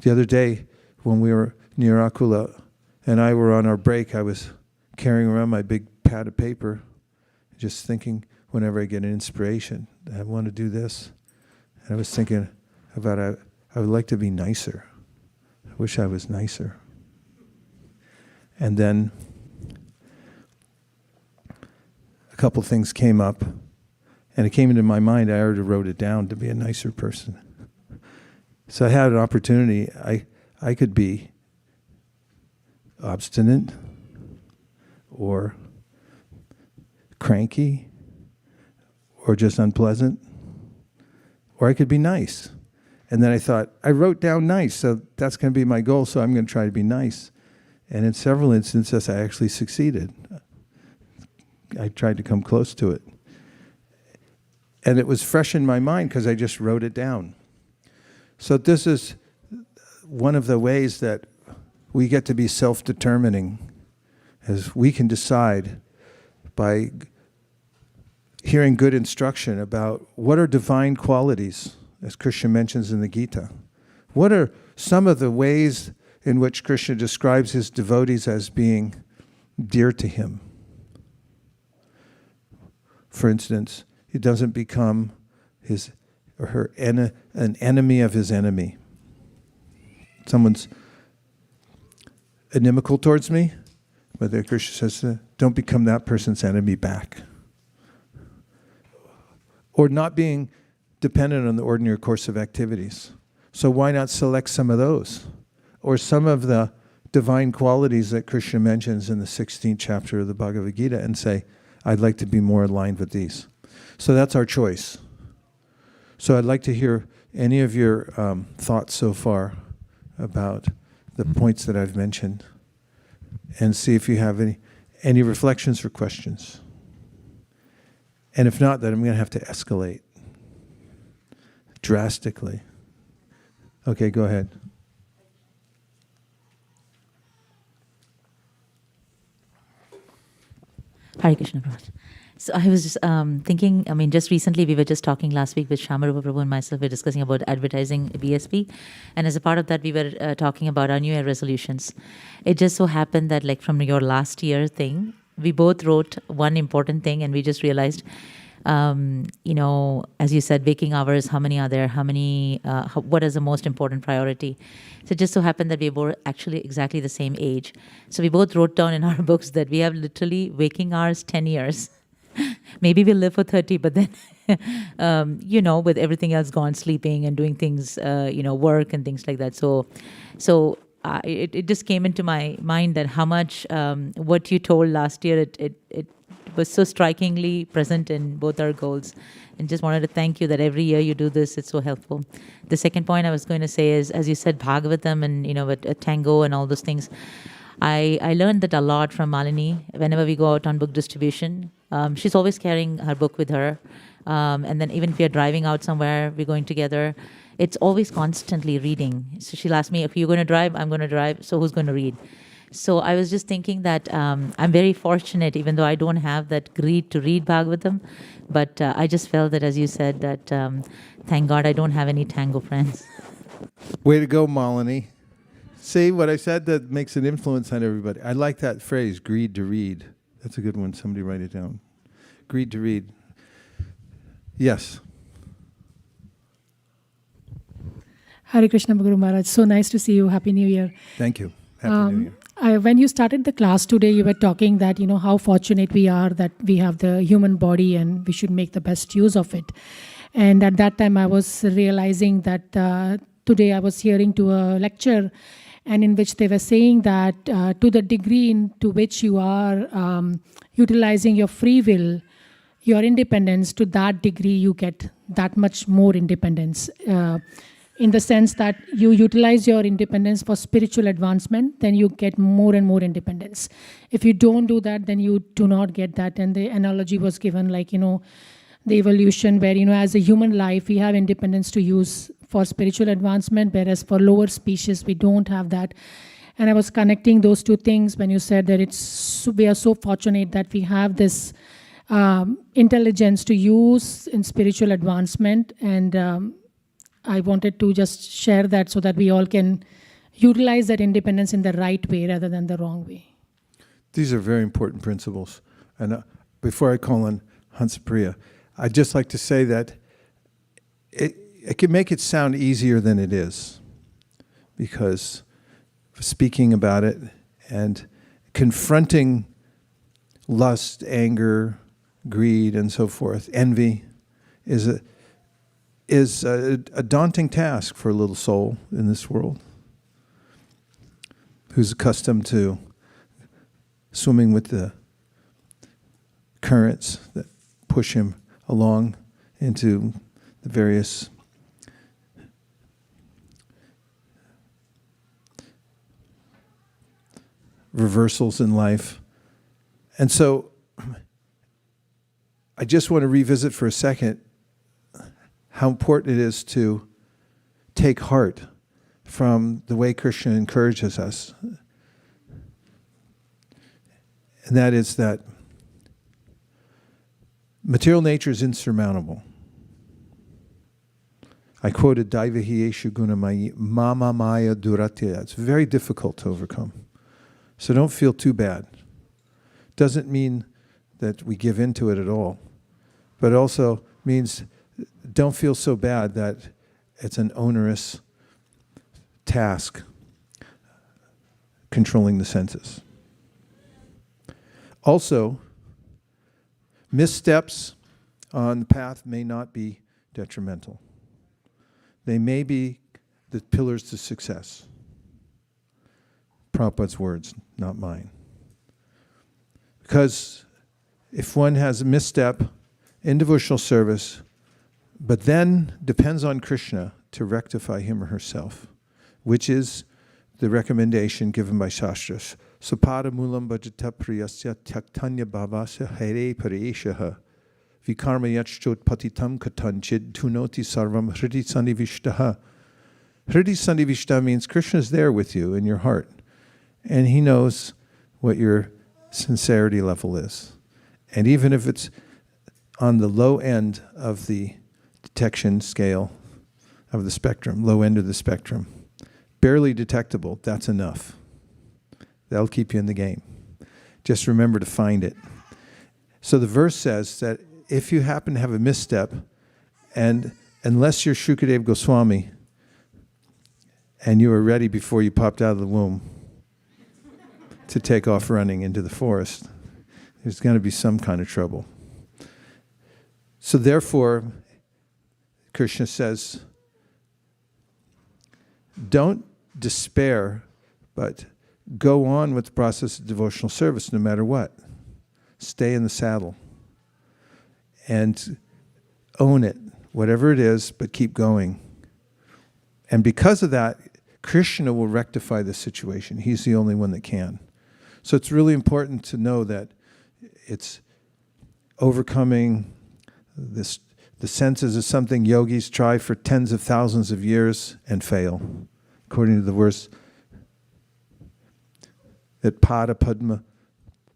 The other day, when we were near Akula and I were on our break, I was carrying around my big pad of paper, just thinking whenever I get an inspiration, I want to do this. And I was thinking about I would like to be nicer. I wish I was nicer. And then a couple things came up, and it came into my mind. I already wrote it down to be a nicer person. So I had an opportunity. I could be obstinate or cranky or just unpleasant, or I could be nice. And then I thought, I wrote down nice, so that's going to be my goal, so I'm going to try to be nice. And in several instances, I actually succeeded. I tried to come close to it. And it was fresh in my mind because I just wrote it down. So this is one of the ways that we get to be self-determining, as we can decide by hearing good instruction about what are divine qualities, as Krishna mentions in the Gita. What are some of the ways in which Krishna describes his devotees as being dear to him? For instance, he doesn't become his or her an enemy of his enemy. Someone's inimical towards me, but then Krishna says, don't become that person's enemy back. Or not being dependent on the ordinary course of activities. So why not select some of those? Or some of the divine qualities that Krishna mentions in the 16th chapter of the Bhagavad Gita and say, I'd like to be more aligned with these. So that's our choice. So I'd like to hear any of your thoughts so far about the points that I've mentioned, and see if you have any reflections or questions. And if not, then I'm going to have to escalate drastically. Okay, go ahead. Hare Krishna, Prabhupada. So I was just thinking, just recently we were just talking last week with Shamarupa Prabhu and myself, we were discussing about advertising BSP. And as a part of that, we were talking about our New Year resolutions. It just so happened that like from your last year thing, we both wrote one important thing, and we just realized, as you said, waking hours, how many are there? What is the most important priority? So it just so happened that we were actually exactly the same age. So we both wrote down in our books that we have literally waking hours 10 years. Maybe we'll live for 30, but then, with everything else gone, sleeping and doing things, work and things like that. So it just came into my mind that how much what you told last year, it was so strikingly present in both our goals. And just wanted to thank you that every year you do this. It's so helpful. The second point I was going to say is, as you said, Bhagavatam and, with tango and all those things. I learned that a lot from Malini whenever we go out on book distribution. She's always carrying her book with her. And then even if we are driving out somewhere, we're going together, it's always constantly reading. So she'll ask me, if you're going to drive, I'm going to drive. So who's going to read? So I was just thinking that I'm very fortunate, even though I don't have that greed to read Bhagavatam. But I just felt that, as you said, that thank God I don't have any tango friends. Way to go, Malini. See what I said? That makes an influence on everybody. I like that phrase, greed to read. That's a good one. Somebody write it down. Greed to read. Yes. Hare Krishna, Guru Maharaj. So nice to see you. Happy New Year. Thank you. Happy New Year. When you started the class today, you were talking that, how fortunate we are that we have the human body and we should make the best use of it. And at that time, I was realizing that today I was hearing to a lecture, and in which they were saying that to the degree into which you are utilizing your free will, your independence, to that degree you get that much more independence. In the sense that you utilize your independence for spiritual advancement, then you get more and more independence. If you don't do that, then you do not get that. And the analogy was given like, the evolution where, as a human life, we have independence to use for spiritual advancement, whereas for lower species, we don't have that. And I was connecting those two things when you said that we are so fortunate that we have this intelligence to use in spiritual advancement. And I wanted to just share that so that we all can utilize that independence in the right way rather than the wrong way. These are very important principles. And before I call on Hansapriya, I'd just like to say that it can make it sound easier than it is, because speaking about it and confronting lust, anger, greed, and so forth, envy, is a daunting task for a little soul in this world who's accustomed to swimming with the currents that push him along into the various reversals in life. And so I just want to revisit for a second how important it is to take heart from the way Krishna encourages us. And that is that material nature is insurmountable. I quoted Daivahi Eshu Gunamayi Mama Maya Duratya. It's very difficult to overcome. So don't feel too bad. Doesn't mean that we give into it at all, but also means don't feel so bad that it's an onerous task controlling the senses. Also, missteps on the path may not be detrimental. They may be the pillars to success. Prabhupada's words, not mine. Because if one has a misstep in devotional service, but then depends on Krishna to rectify him or herself, which is the recommendation given by Shastras. Sapada mulam bhajata priyasya tyaktanya bhavasya hare pareshaha vikarma yachchot patitam katanchid tunoti sarvam hridi sannivishtaha. Hridi sannivishtaha means Krishna is there with you in your heart, and he knows what your sincerity level is. And even if it's on the low end of the detection scale of the spectrum, low end of the spectrum, barely detectable, that's enough. That'll keep you in the game. Just remember to find it. So the verse says that if you happen to have a misstep, and unless you're Shukadev Goswami, and you were ready before you popped out of the womb to take off running into the forest, there's going to be some kind of trouble. So therefore, Krishna says, don't despair, but go on with the process of devotional service no matter what. Stay in the saddle and own it, whatever it is, but keep going. And because of that, Krishna will rectify the situation. He's the only one that can. So it's really important to know that it's overcoming this. The senses is something yogis try for tens of thousands of years and fail. According to the verse, that pada padma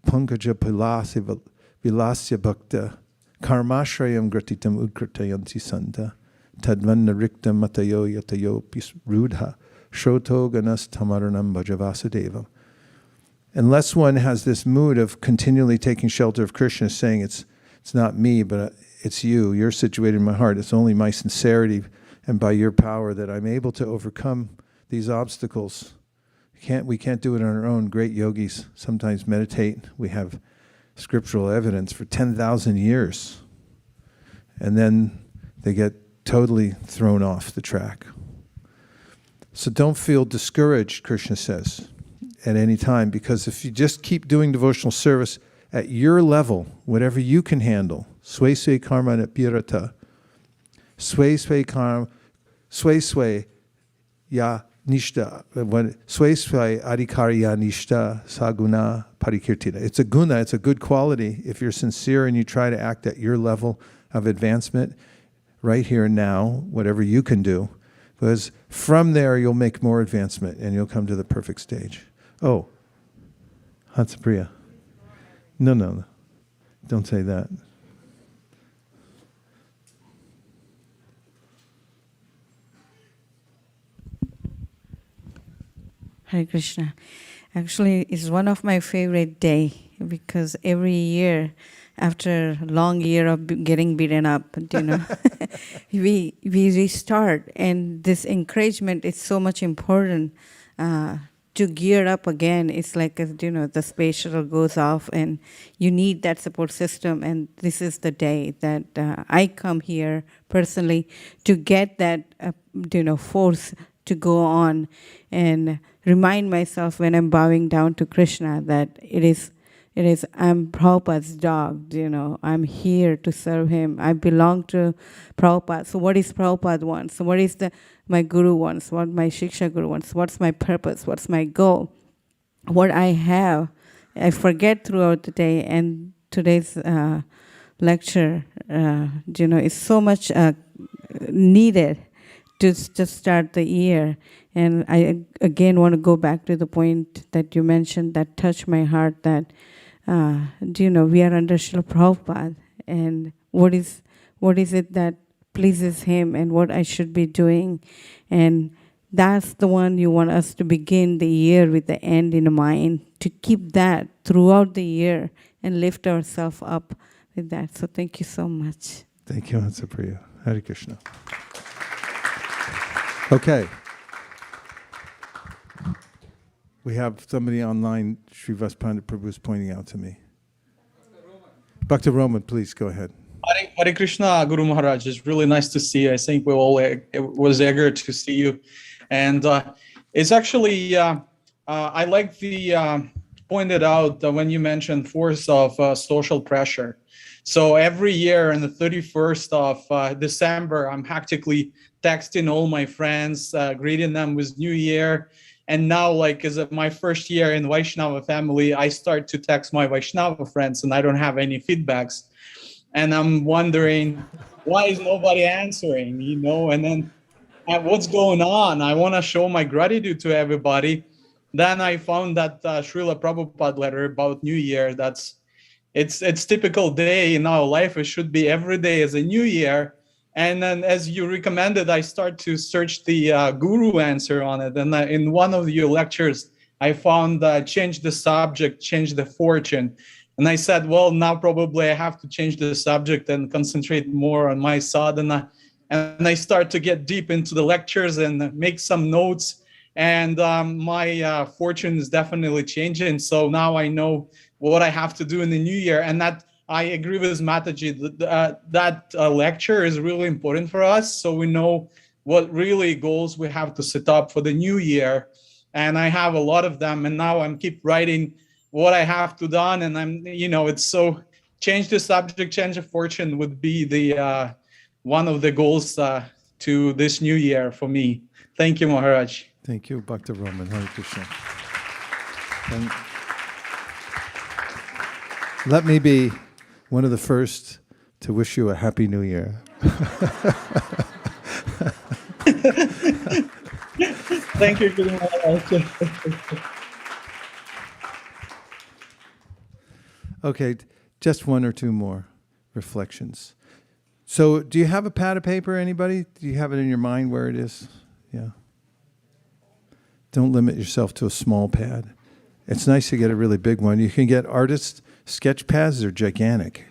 pankaja vilasya bhakta karmashrayam gratitam udkritayanti santa tadvanna riktam matayo yatayo rudha shroto ganas tamaranam bhajavasadevam. Unless one has this mood of continually taking shelter of Krishna, saying it's not me, but it's you. You're situated in my heart. It's only my sincerity and by your power that I'm able to overcome these obstacles. We can't do it on our own. Great yogis sometimes meditate. We have scriptural evidence for 10,000 years. And then they get totally thrown off the track. So don't feel discouraged, Krishna says, at any time, because if you just keep doing devotional service at your level, whatever you can handle, sway sway karma nepirata, sway karma, sway ya nishta, sway adhikarya nishta saguna parikirtina. It's a guna, it's a good quality. If you're sincere and you try to act at your level of advancement, right here and now, whatever you can do, Because from there, you'll make more advancement and you'll come to the perfect stage. Oh, Hatsapriya. No. Don't say that. Hare Krishna. Actually, it's one of my favorite day because every year, after a long year of getting beaten up, we restart, and this encouragement is so much important to gear up again. It's like the space shuttle goes off, and you need that support system. And this is the day that I come here personally to get that force to go on and remind myself when I'm bowing down to Krishna that it is I'm Prabhupada's dog, I'm here to serve him. I belong to Prabhupada. So what is Prabhupada wants? So what is my guru wants? What my Shiksha guru wants? What's my purpose? What's my goal? What I have, I forget throughout the day. And today's lecture, is so much needed to just start the year. And I again want to go back to the point that you mentioned that touched my heart, that we are under Srila Prabhupada, and what is it that pleases him and what I should be doing. And that's the one you want us to begin the year with the end in mind, to keep that throughout the year and lift ourselves up with that. So thank you so much. Thank you, Hatsapriya. Hare Krishna. Okay. We have somebody online, Srivas Pandit Prabhu is pointing out to me. Bhakta Roman, please go ahead. Hare Krishna, Guru Maharaj. It's really nice to see you. I think we all was eager to see you. And it's actually, I like the pointed out when you mentioned force of social pressure. So every year on the 31st of December, I'm practically texting all my friends, greeting them with New Year. And now, like, as my first year in Vaishnava family, I start to text my Vaishnava friends and I don't have any feedbacks. And I'm wondering, why is nobody answering, and then what's going on? I want to show my gratitude to everybody. Then I found that Srila Prabhupada letter about New Year. It's typical day in our life. It should be every day as a New Year. And then as you recommended, I start to search the guru answer on it. And in one of your lectures, I found change the subject, change the fortune. And I said, well, now probably I have to change the subject and concentrate more on my sadhana. And I start to get deep into the lectures and make some notes. And my fortune is definitely changing. So now I know what I have to do in the new year. And that I agree with Mataji, that lecture is really important for us. So we know what really goals we have to set up for the new year. And I have a lot of them. And now I'm keep writing what I have to done. And I'm, it's so change the subject, change the fortune would be the one of the goals to this new year for me. Thank you, Maharaj. Thank you, Bhakta Roman. Hare Krishna. And let me be one of the first to wish you a happy new year. Thank you, Guru Maharaj. Okay, just one or two more reflections. So do you have a pad of paper, anybody? Do you have it in your mind where it is? Yeah. Don't limit yourself to a small pad. It's nice to get a really big one. You can get artist sketch pads. They're gigantic.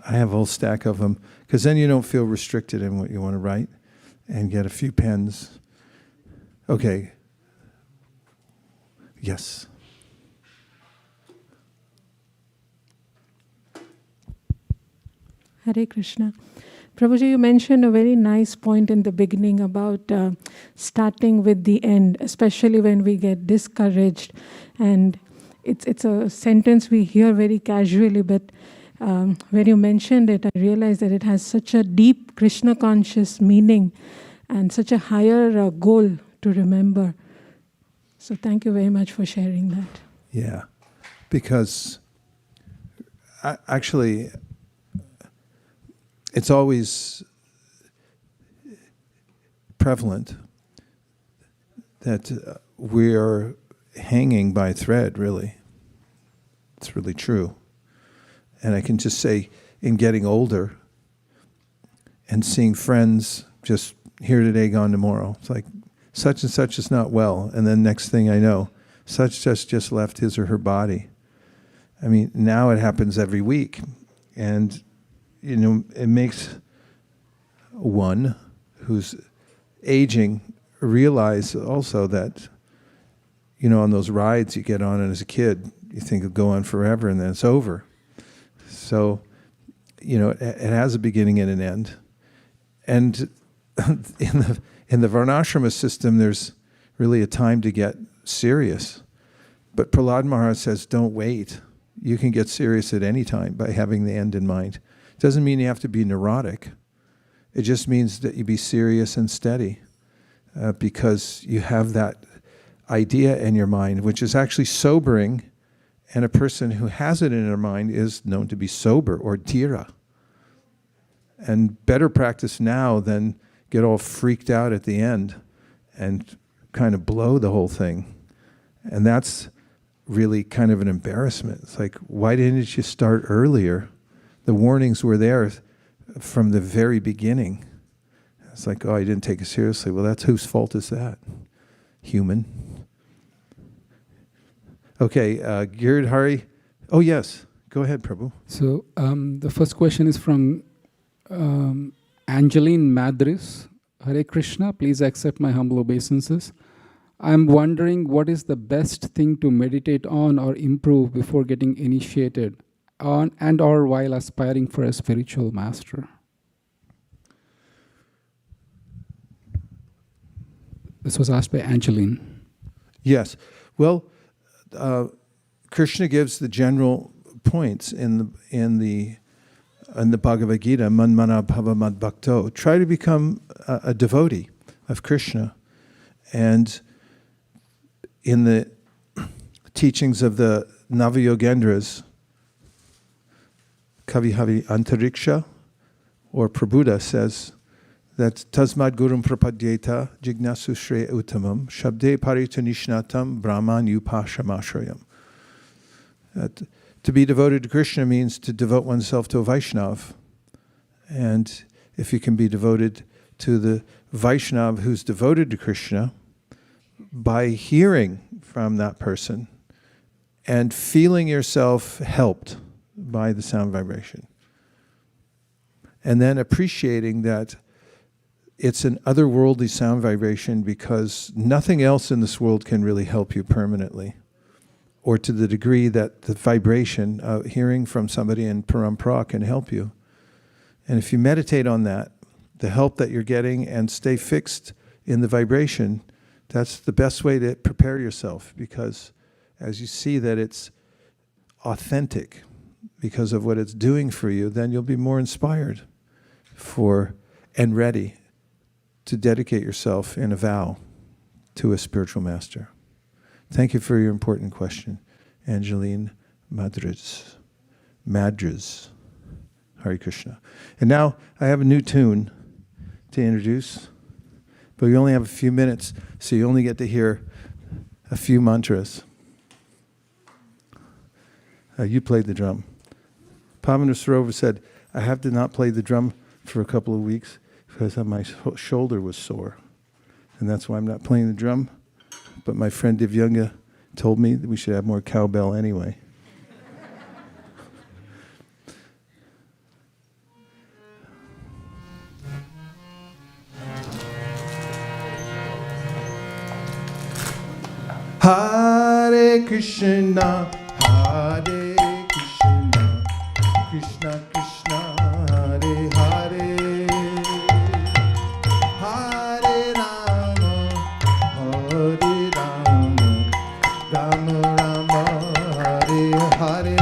I have a whole stack of them because then you don't feel restricted in what you want to write, and get a few pens. Okay. Yes. Hare Krishna. Prabhuji, you mentioned a very nice point in the beginning about starting with the end, especially when we get discouraged. And it's a sentence we hear very casually, but when you mentioned it, I realized that it has such a deep Krishna conscious meaning and such a higher goal to remember. So thank you very much for sharing that. Yeah, because actually, it's always prevalent that we are hanging by a thread, really. It's really true. And I can just say, in getting older and seeing friends just here today, gone tomorrow, it's like such and such is not well. And then next thing I know, such just left his or her body. I mean, now it happens every week. And, you know, it makes one who's aging realize also that, you know, on those rides you get on as a kid, you think it'll go on forever and then it's over. So, you know, it has a beginning and an end. And in the Varnashrama system, there's really a time to get serious. But Prahlad Maharaj says, don't wait. You can get serious at any time by having the end in mind. It doesn't mean you have to be neurotic. It just means that you be serious and steady because you have that idea in your mind, which is actually sobering, and a person who has it in their mind is known to be sober, or dhira. And better practice now than get all freaked out at the end and kind of blow the whole thing. And that's really kind of an embarrassment. It's like, why didn't you start earlier? The warnings were there from the very beginning. It's like, oh, I didn't take it seriously. Well, that's whose fault is that? Human. Okay, Girdhari. Oh, yes. Go ahead, Prabhu. So the first question is from Angeline Madris. Hare Krishna, please accept my humble obeisances. I'm wondering what is the best thing to meditate on or improve before getting initiated on and or while aspiring for a spiritual master. This was asked by Angeline. Yes. Well, Krishna gives the general points in the Bhagavad Gita, man mana bhava mad bhakto. Try to become a devotee of Krishna. And in the teachings of the Navayogendras, Kavihavi Antariksha, or Prabhuda says that Tasmad Gurum Prapadyeta Jignasu Shreya Uttamam Shabde Paritanishnatam Brahman Upashamashrayam. To be devoted to Krishna means to devote oneself to a Vaishnav. And if you can be devoted to the Vaishnav who's devoted to Krishna, by hearing from that person and feeling yourself helped by the sound vibration. And then appreciating that it's an otherworldly sound vibration because nothing else in this world can really help you permanently, or to the degree that the vibration of hearing from somebody in parampara can help you. And if you meditate on that, the help that you're getting, and stay fixed in the vibration, that's the best way to prepare yourself, because as you see that it's authentic because of what it's doing for you, then you'll be more inspired for and ready to dedicate yourself in a vow to a spiritual master. Thank you for your important question, Angeline Madras. Hare Krishna. And now I have a new tune to introduce, but we only have a few minutes, so you only get to hear a few mantras. You played the drum. Pavana Sarova said, I have to not play the drum for a couple of weeks because my shoulder was sore. And that's why I'm not playing the drum. But my friend Divyanga told me that we should have more cowbell anyway. Hare Krishna, Hare Krishna, Krishna Krishna, Hare Hare, Hare Rama, Hare Rama, Rama Rama, Hare Hare.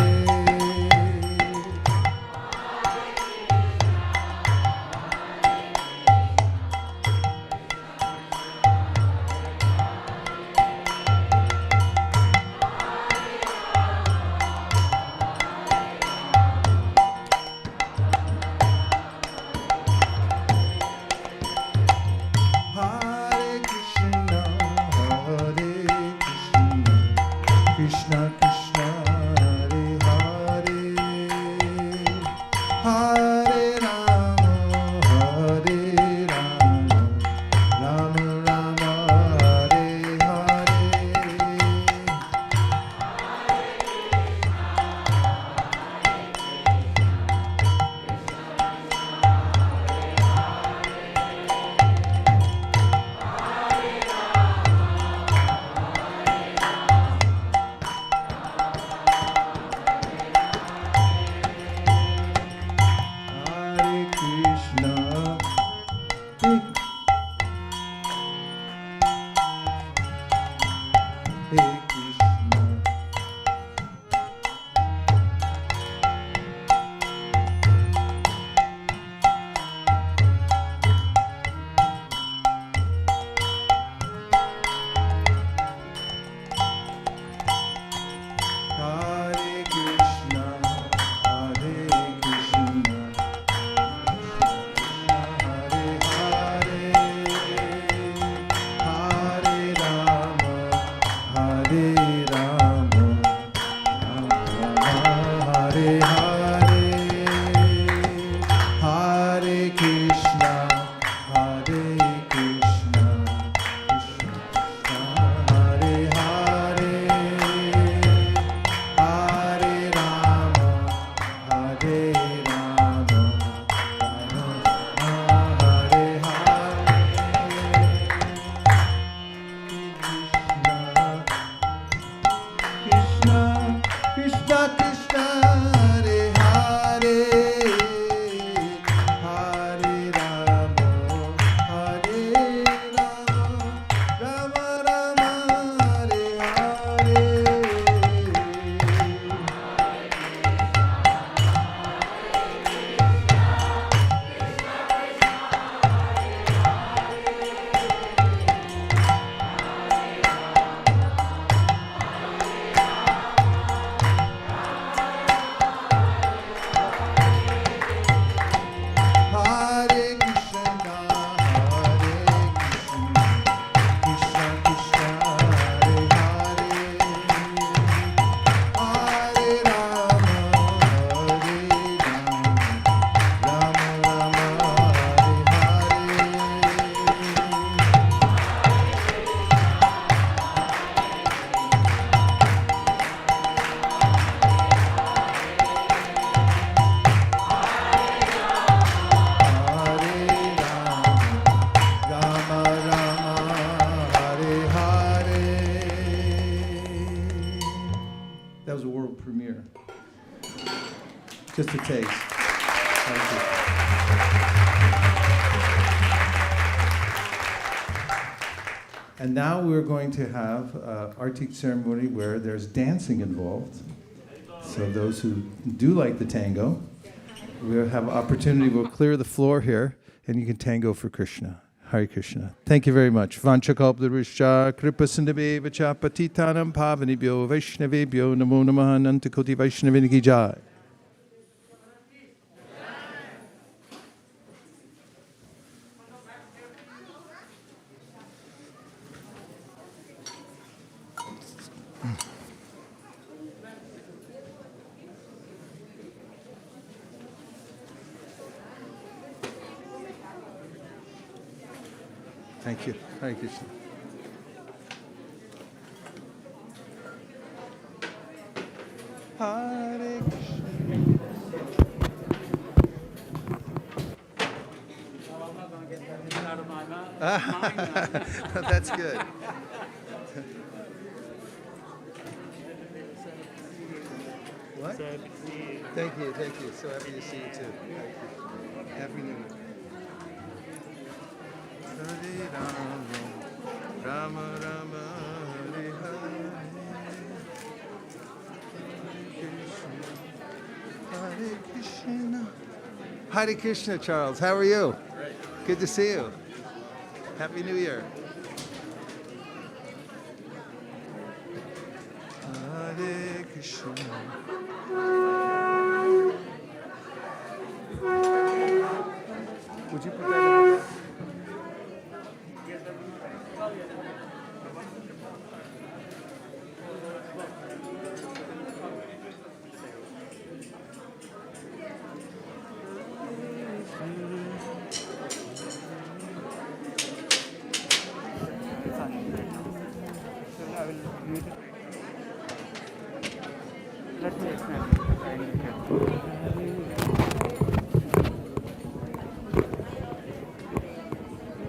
Hare Krishna, Hare Krishna, Krishna Hare Hare, Hare Rama, Hare Rama, Rama Rama, Hare Hare, Krishna, Krishna Krishna, Hare Hare, Hare Rama, Hare Rama, Rama Rama, Hare Hare. Hare Krishna, Hare Krishna, Krishna Krishna, Hare Hare, Hare Rama, Hare Rama, Rama Rama, Hare Hare Rama, Rama Rama, Hare Hare. That was a world premiere. Just a taste. Thank you. And now we're going to have an Artik ceremony where there's dancing involved. So those who do like the tango, we'll have opportunity. We'll clear the floor here, and you can tango for Krishna. Hare Krishna. Thank you very much. Vanchakalpataruscha kripasindhaveva patitanam pavanibhyo vaishnavebhyo namo namaha anantakoti vaishnaviniki jai. Thank you. Hare Krishna. Hare Krishna. That's good. What? Thank you, thank you. So happy to see you too. Happy New Year. Hare Rama, Rama Rama, Hare Hare, Hare Krishna. Hare Krishna, Charles. How are you? Good to see you. Happy New Year. Hare Krishna. Would you put that in the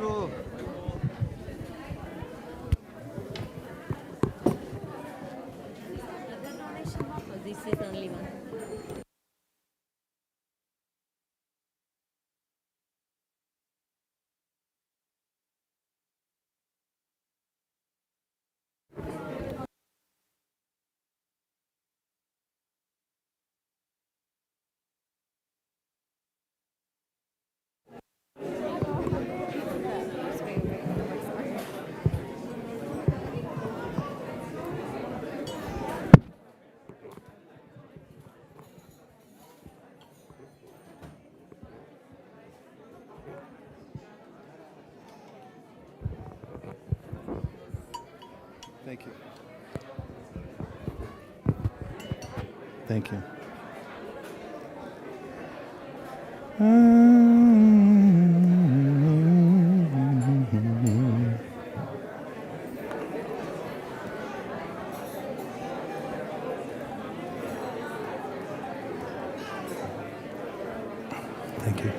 Oh. This is only one. Thank you. Thank you. Thank you.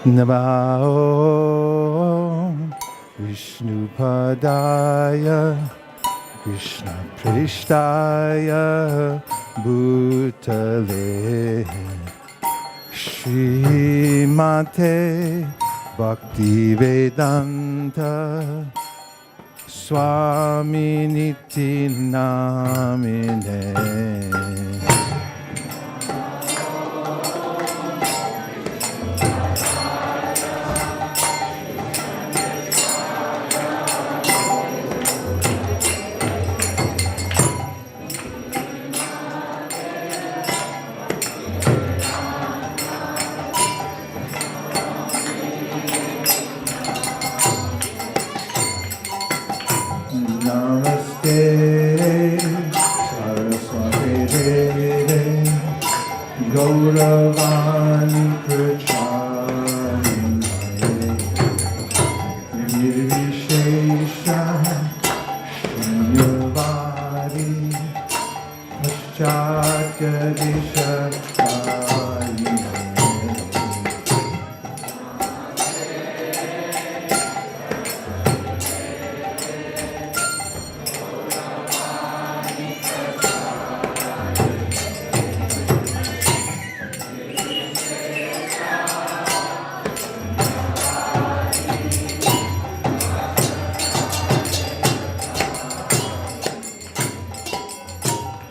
Namo Vishnupadaya Krishna Prishtaya Bhutale Srimate Bhaktivedanta Swami Niti Namine. Namaste Saraswati Deve Gauravani Pracharinaye Nirvishesha Shunyavadi Paschatya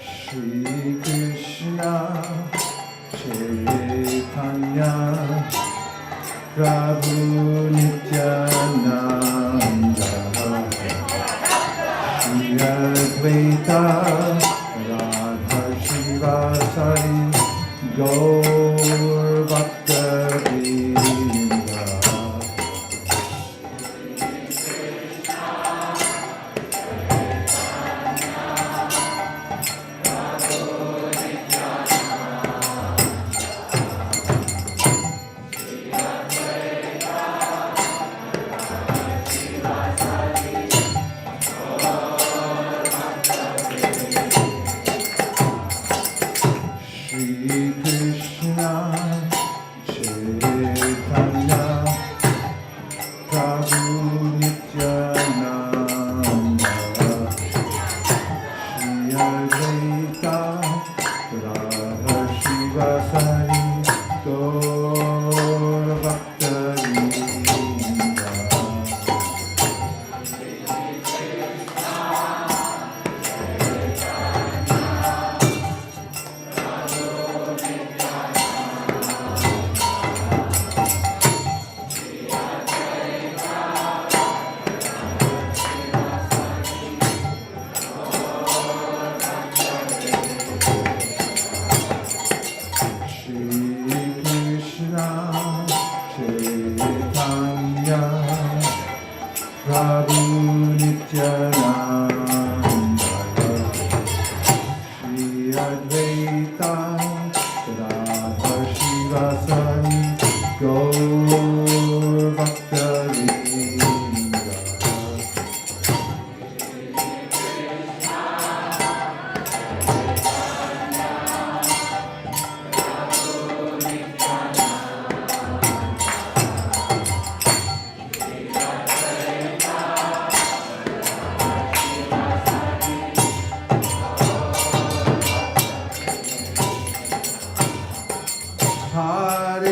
Shri Krishna Chaitanya Prabhu Nityananda Shri Advaita Radha Shivasari Gaur Bhakta Vrinda. Shri Krishna Chaitanya Prabhu Nityananda Shri Advaita Radha Shivasari Gaur Bhakta Vrinda. Shri Krishna Chaitanya Prabhu Nityananda Shri Advaita Radha Shivasari Gaur Bhakta Vrinda. Hare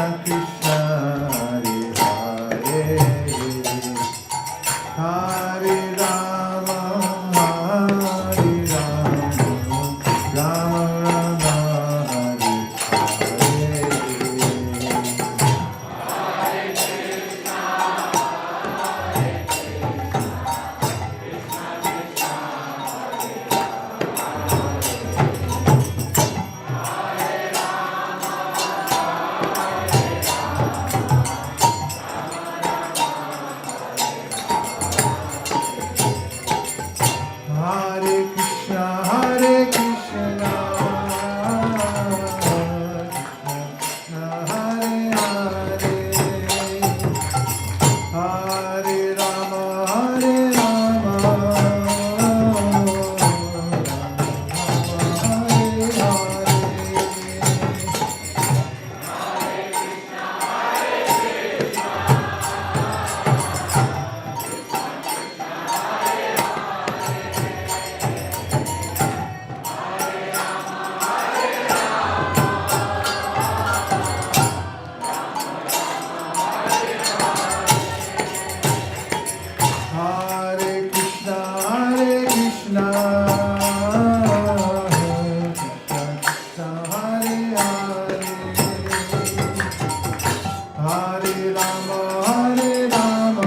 Krishna, Hare Hare Rama, Hare Rama, Rama Rama, Hare Hare Krishna, Hare Krishna, Krishna Hare Hare, Hare Rama, Hare Rama, Hare Hare. Hare Krishna, Hare Krishna, Krishna Hare Hare, Hare Rama, Hare Rama,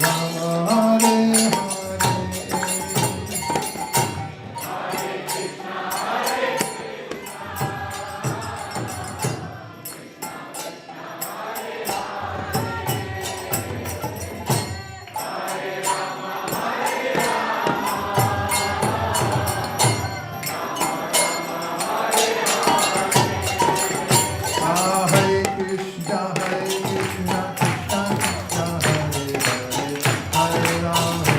Rama Rama, Hare Hare Krishna, Hare Krishna, Krishna Krishna, Hare Hare, Hare Rama, Hare Rama,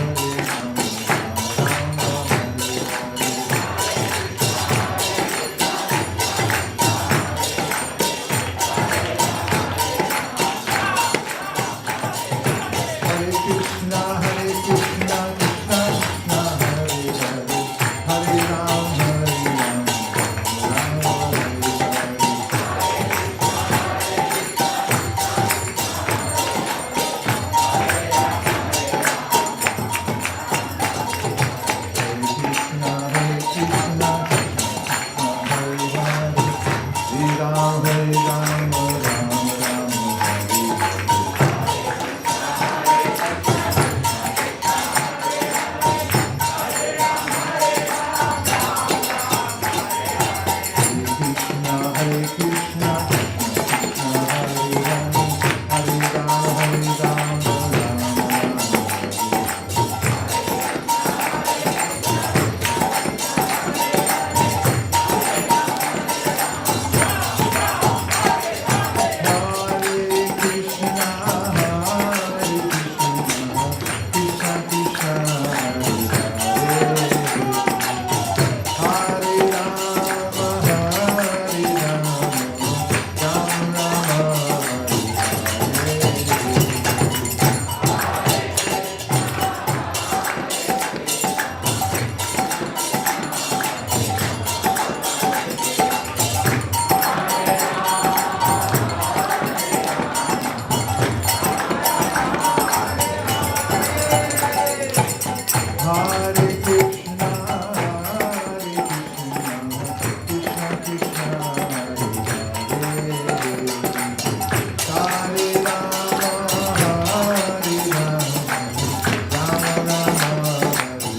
Hare Krishna, Hare Krishna, Krishna Krishna, Hare Hare, Hare Rama, Hare Rama, Krishna, Hare Krishna, Hare Hare, Hare Rama, Hare Rama, Rama Rama, Hare Hare. Krishna, Hare Krishna, Krishna Hare Hare, Hare Rama, Hare Rama, Rama Rama, Hare Krishna, Hare Krishna, Krishna Krishna, Hare Hare, Hare Rama, Hare Rama, Rama Rama, Hare Krishna, Hare Krishna, Krishna Krishna, Hare Hare, Hare Rama, Hare Rama, Rama Rama, Hare Hare.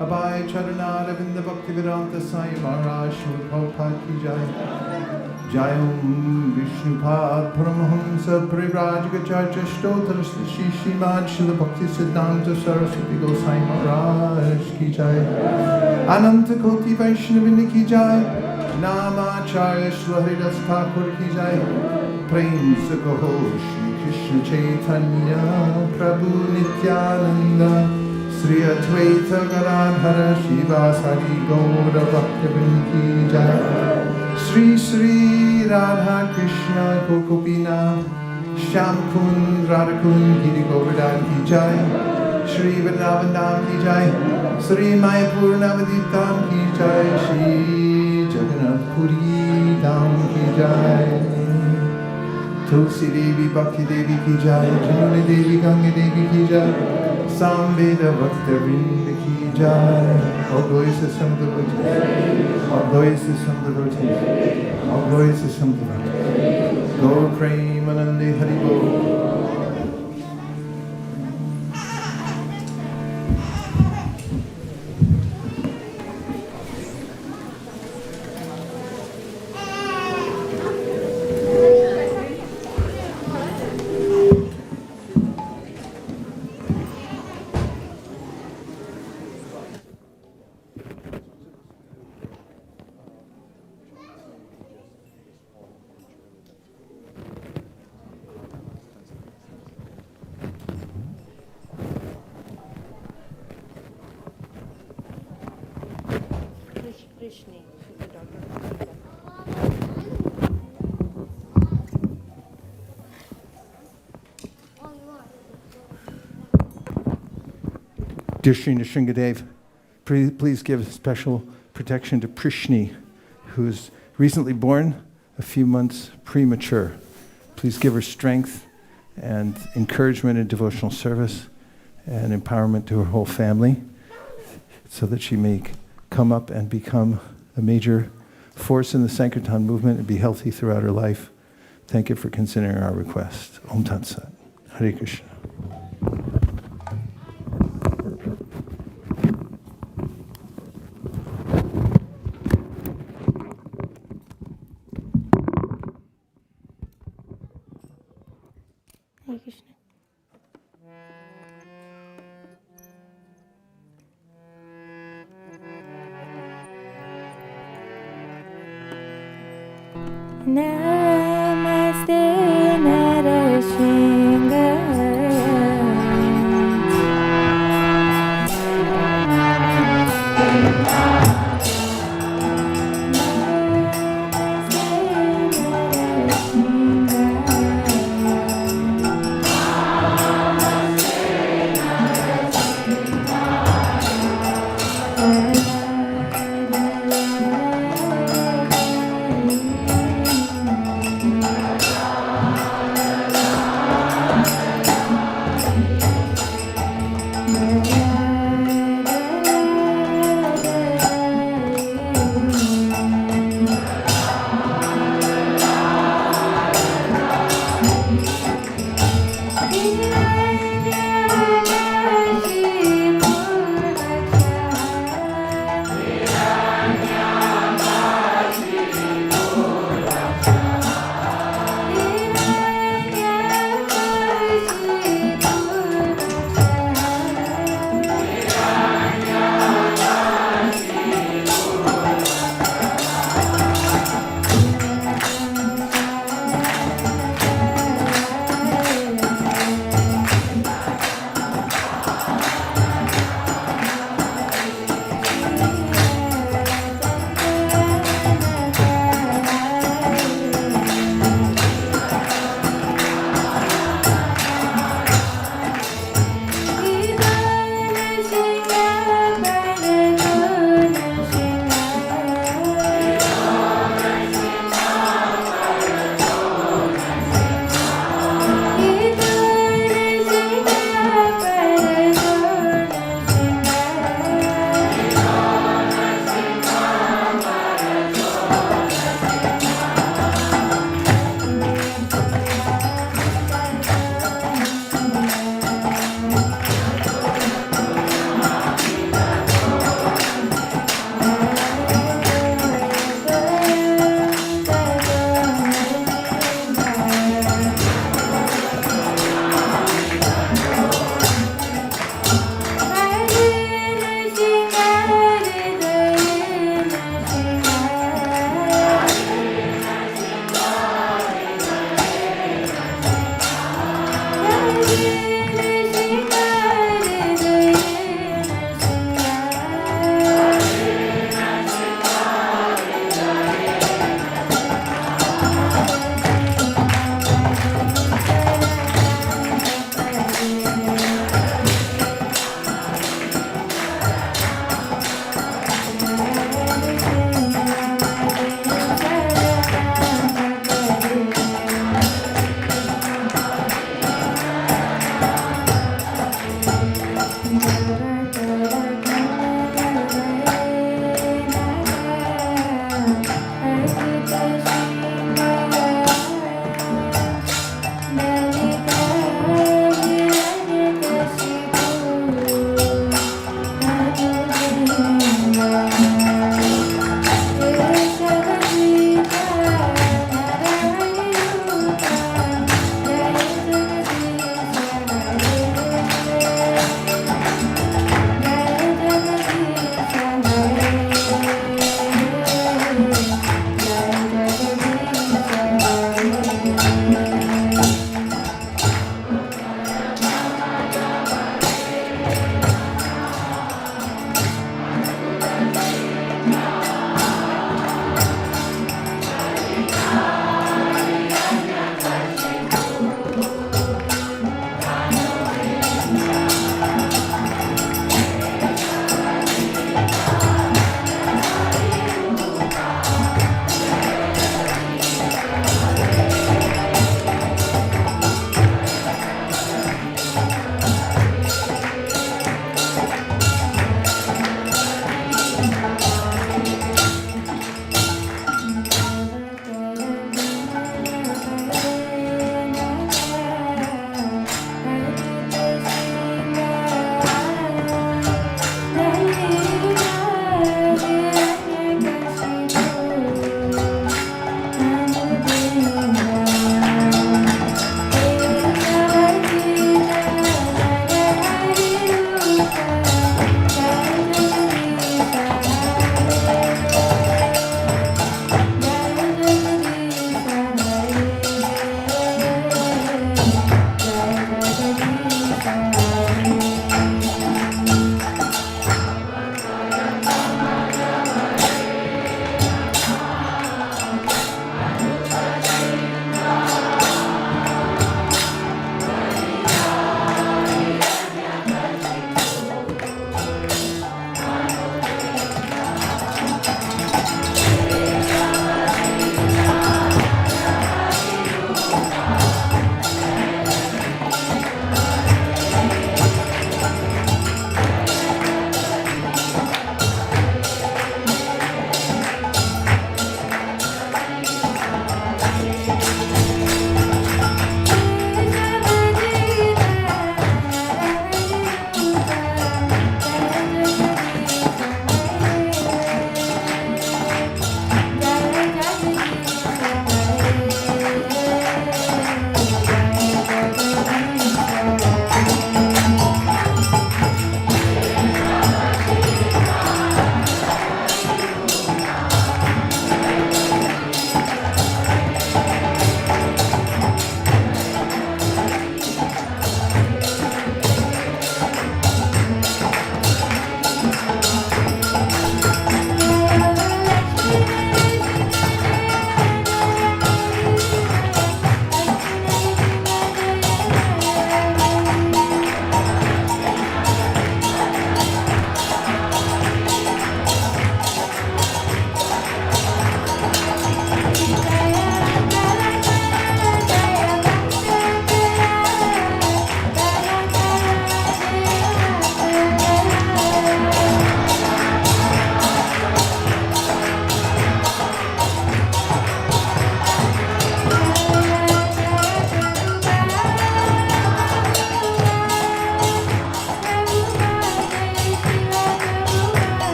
Abhay Charanara Vinda Bhakti Vedanta Sai Maharaj Srila Prabhupada Ki Jai. Jayam Vishnupad Paramahamsa Parivrajagacharya Stotra Shishimad Srila Bhakti Siddhanta Saraswati Gosai Maharaj Ki Jai. Ananta Koti Vaishnavinda Ki Jai. Namacharya Srila Haridas Thakur Ki Jai. Prem Sakaho Shri Krishna Chaitanya Prabhu Nityananda Sri Advaita Gadadhara Shiva Sadi Gaura Bhaktivinoda Ki Jai. Sri Sri Radha Krishna Gopina Shyam Kund Radha Kund Giri Govardhan Ki Jai Shri Vrindavan Dham Ki Jai Sri Mayapur Navadip Ki Jai Shri Jagannath Puri Dham Ki Jai Tulsi Devi Bhakti Devi Ki Jai Jamuna Devi Ganga Devi Ki Jai Samveda Bhakta Vrinda Ki Jai All glories to some devotees All glories to some devotees All glories to some devotees Gaur Premanande Hari Bol Krishna. Dear Sri Nrsingadev, please give special protection to Prishni, who is recently born, a few months premature. Please give her strength and encouragement in devotional service and empowerment to her whole family so that she may come up and become a major force in the Sankirtan movement and be healthy throughout her life. Thank you for considering our request. Om Tat Sat. Hare Krishna. Hare Krishna. Namaste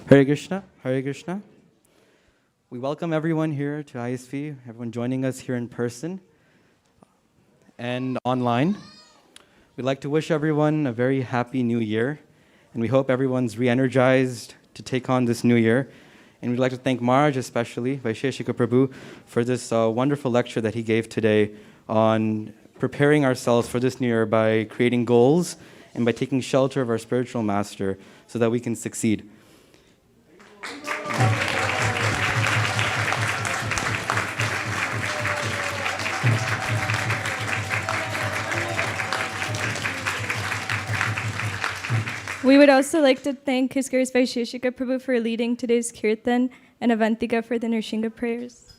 Hare Krishna, Hare Krishna. We welcome everyone here to ISV, everyone joining us here in person and online. We'd like to wish everyone a very happy new year, and we hope everyone's re-energized to take on this new year. And we'd like to thank Maharaj, especially Vaisesika Prabhu, for this wonderful lecture that he gave today on preparing ourselves for this new year by creating goals and by taking shelter of our spiritual master so that we can succeed. We would also like to thank His Grace Vaisesika Prabhu for leading today's kirtan and Avantika for the Nrsimha prayers.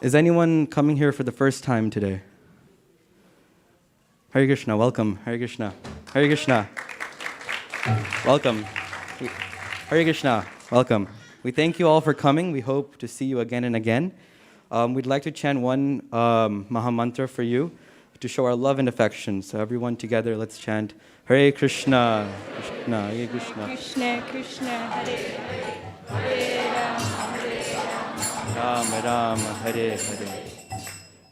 Is anyone coming here for the first time today? Hare Krishna, welcome. Hare Krishna. Hare Krishna. Welcome. Hare Krishna, welcome. We thank you all for coming. We hope to see you again and again. We'd like to chant one Mahamantra for you to show our love and affection. So everyone together, let's chant Hare Krishna, Krishna, Hare Krishna. Krishna, Krishna, Hare Hare Ram, Ram, Ram, Hare Hare.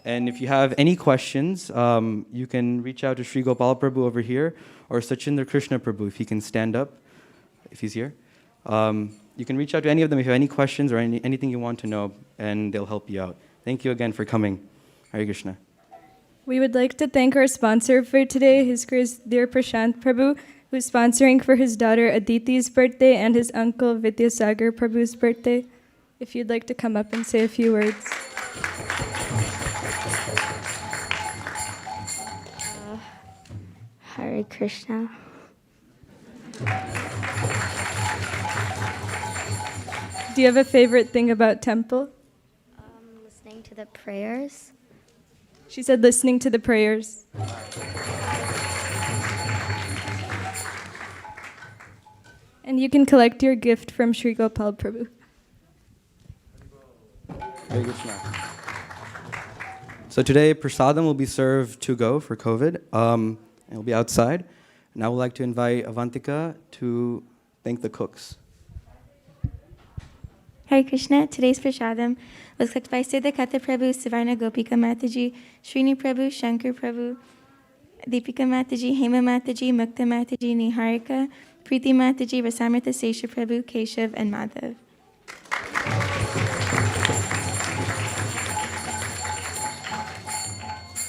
And if you have any questions, you can reach out to Sri Gopal Prabhu over here or Sachindra Krishna Prabhu if he can stand up, if he's here. You can reach out to any of them if you have any questions or anything you want to know, and they'll help you out. Thank you again for coming. Hare Krishna. We would like to thank our sponsor for today, His Grace Dear Prashant Prabhu, who's sponsoring for his daughter Aditi's birthday and his uncle Vidyasagar Prabhu's birthday. If you'd like to come up and say a few words. Hare Krishna. Do you have a favorite thing about temple? Listening to the prayers. She said listening to the prayers. And you can collect your gift from Sri Gopal Prabhu. Hare Krishna. So today, prasadam will be served to go for COVID. It'll be outside. And I would like to invite Avantika to thank the cooks. Hare Krishna. Today's prasadam was cooked by Siddha Katha Prabhu, Savarna Gopika Mataji, Srini Prabhu, Shankar Prabhu, Deepika Mataji, Hema Mataji, Mukta Mataji, Niharika, Preeti Mataji, Rasamrita Sesha Prabhu, Keshav, and Madhav.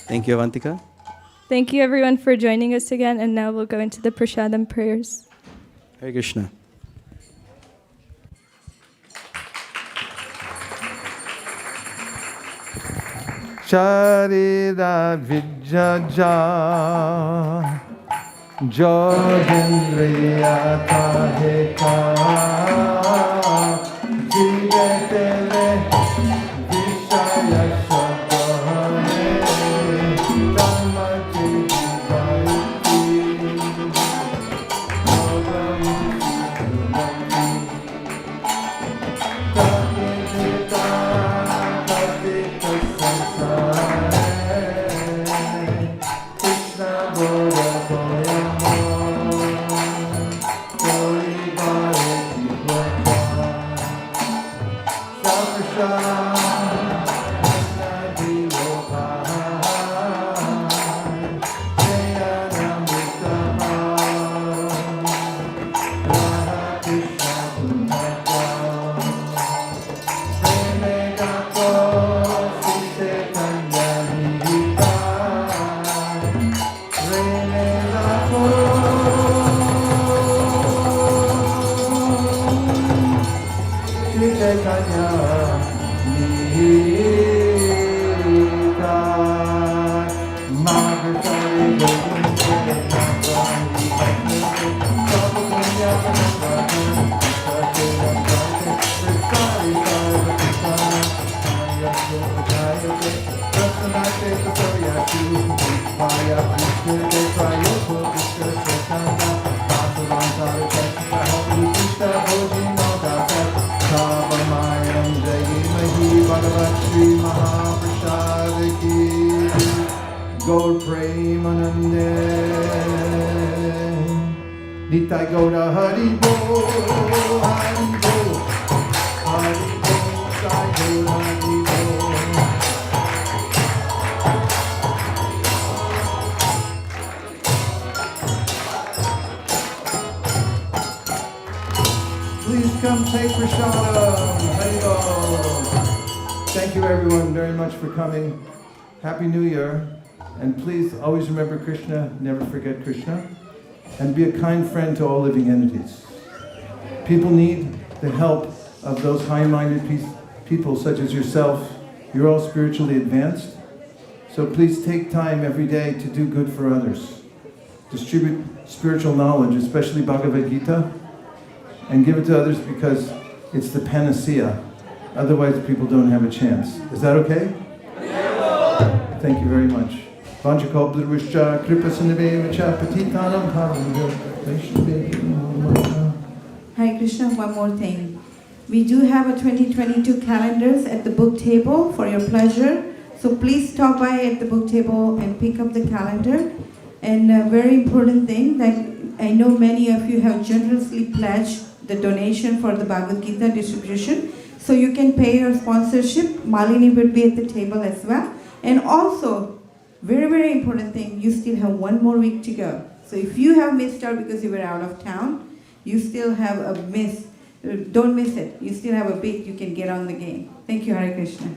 Thank you, Avantika. Thank you everyone for joining us again, and now we'll go into the prasadam prayers. Hare Krishna. Charida Vijaja Jogendriya Kaheka Jivetele Vishaya Shakane Dhammaji Vaiti Takita Takita Krishna Bodha Koyama Kori Bhare Kivata Shakasha Nadi Lokai Jaya Namrita Radha Krishna Punaka Premegako Sise Kanyahita Premegako Sise Kanyahita Magasari Govinda Nagani Sabukunya Nagani Sakya Nagani Sari Sarvakitana Maya Krishna Devayo Krishna Nande. Nitai Gaura Hari Bo, Hari Bo, Hari Bo, Sai Gaura Hari Bo. Please come take prasadam. Hari Bo. Thank you everyone very much for coming. Happy New Year. And please always remember Krishna, never forget Krishna. And be a kind friend to all living entities. People need the help of those high-minded people such as yourself. You're all spiritually advanced. So please take time every day to do good for others. Distribute spiritual knowledge, especially Bhagavad Gita, and give it to others because it's the panacea. Otherwise people don't have a chance. Is that okay? Thank you very much. Vanchakalpadurvishcha kripasinnavevacha patitanam pavanam Vaisesika. Hare Krishna, one more thing. We do have a 2022 calendars at the book table for your pleasure. So please stop by at the book table and pick up the calendar. And a very important thing that I know many of you have generously pledged the donation for the Bhagavad Gita distribution. So you can pay your sponsorship. Malini will be at the table as well. And also, very, very important thing, you still have one more week to go. So if you have missed out because you were out of town, you still have a miss. Don't miss it. You still have a bit. You can get on the game. Thank you, Hare Krishna.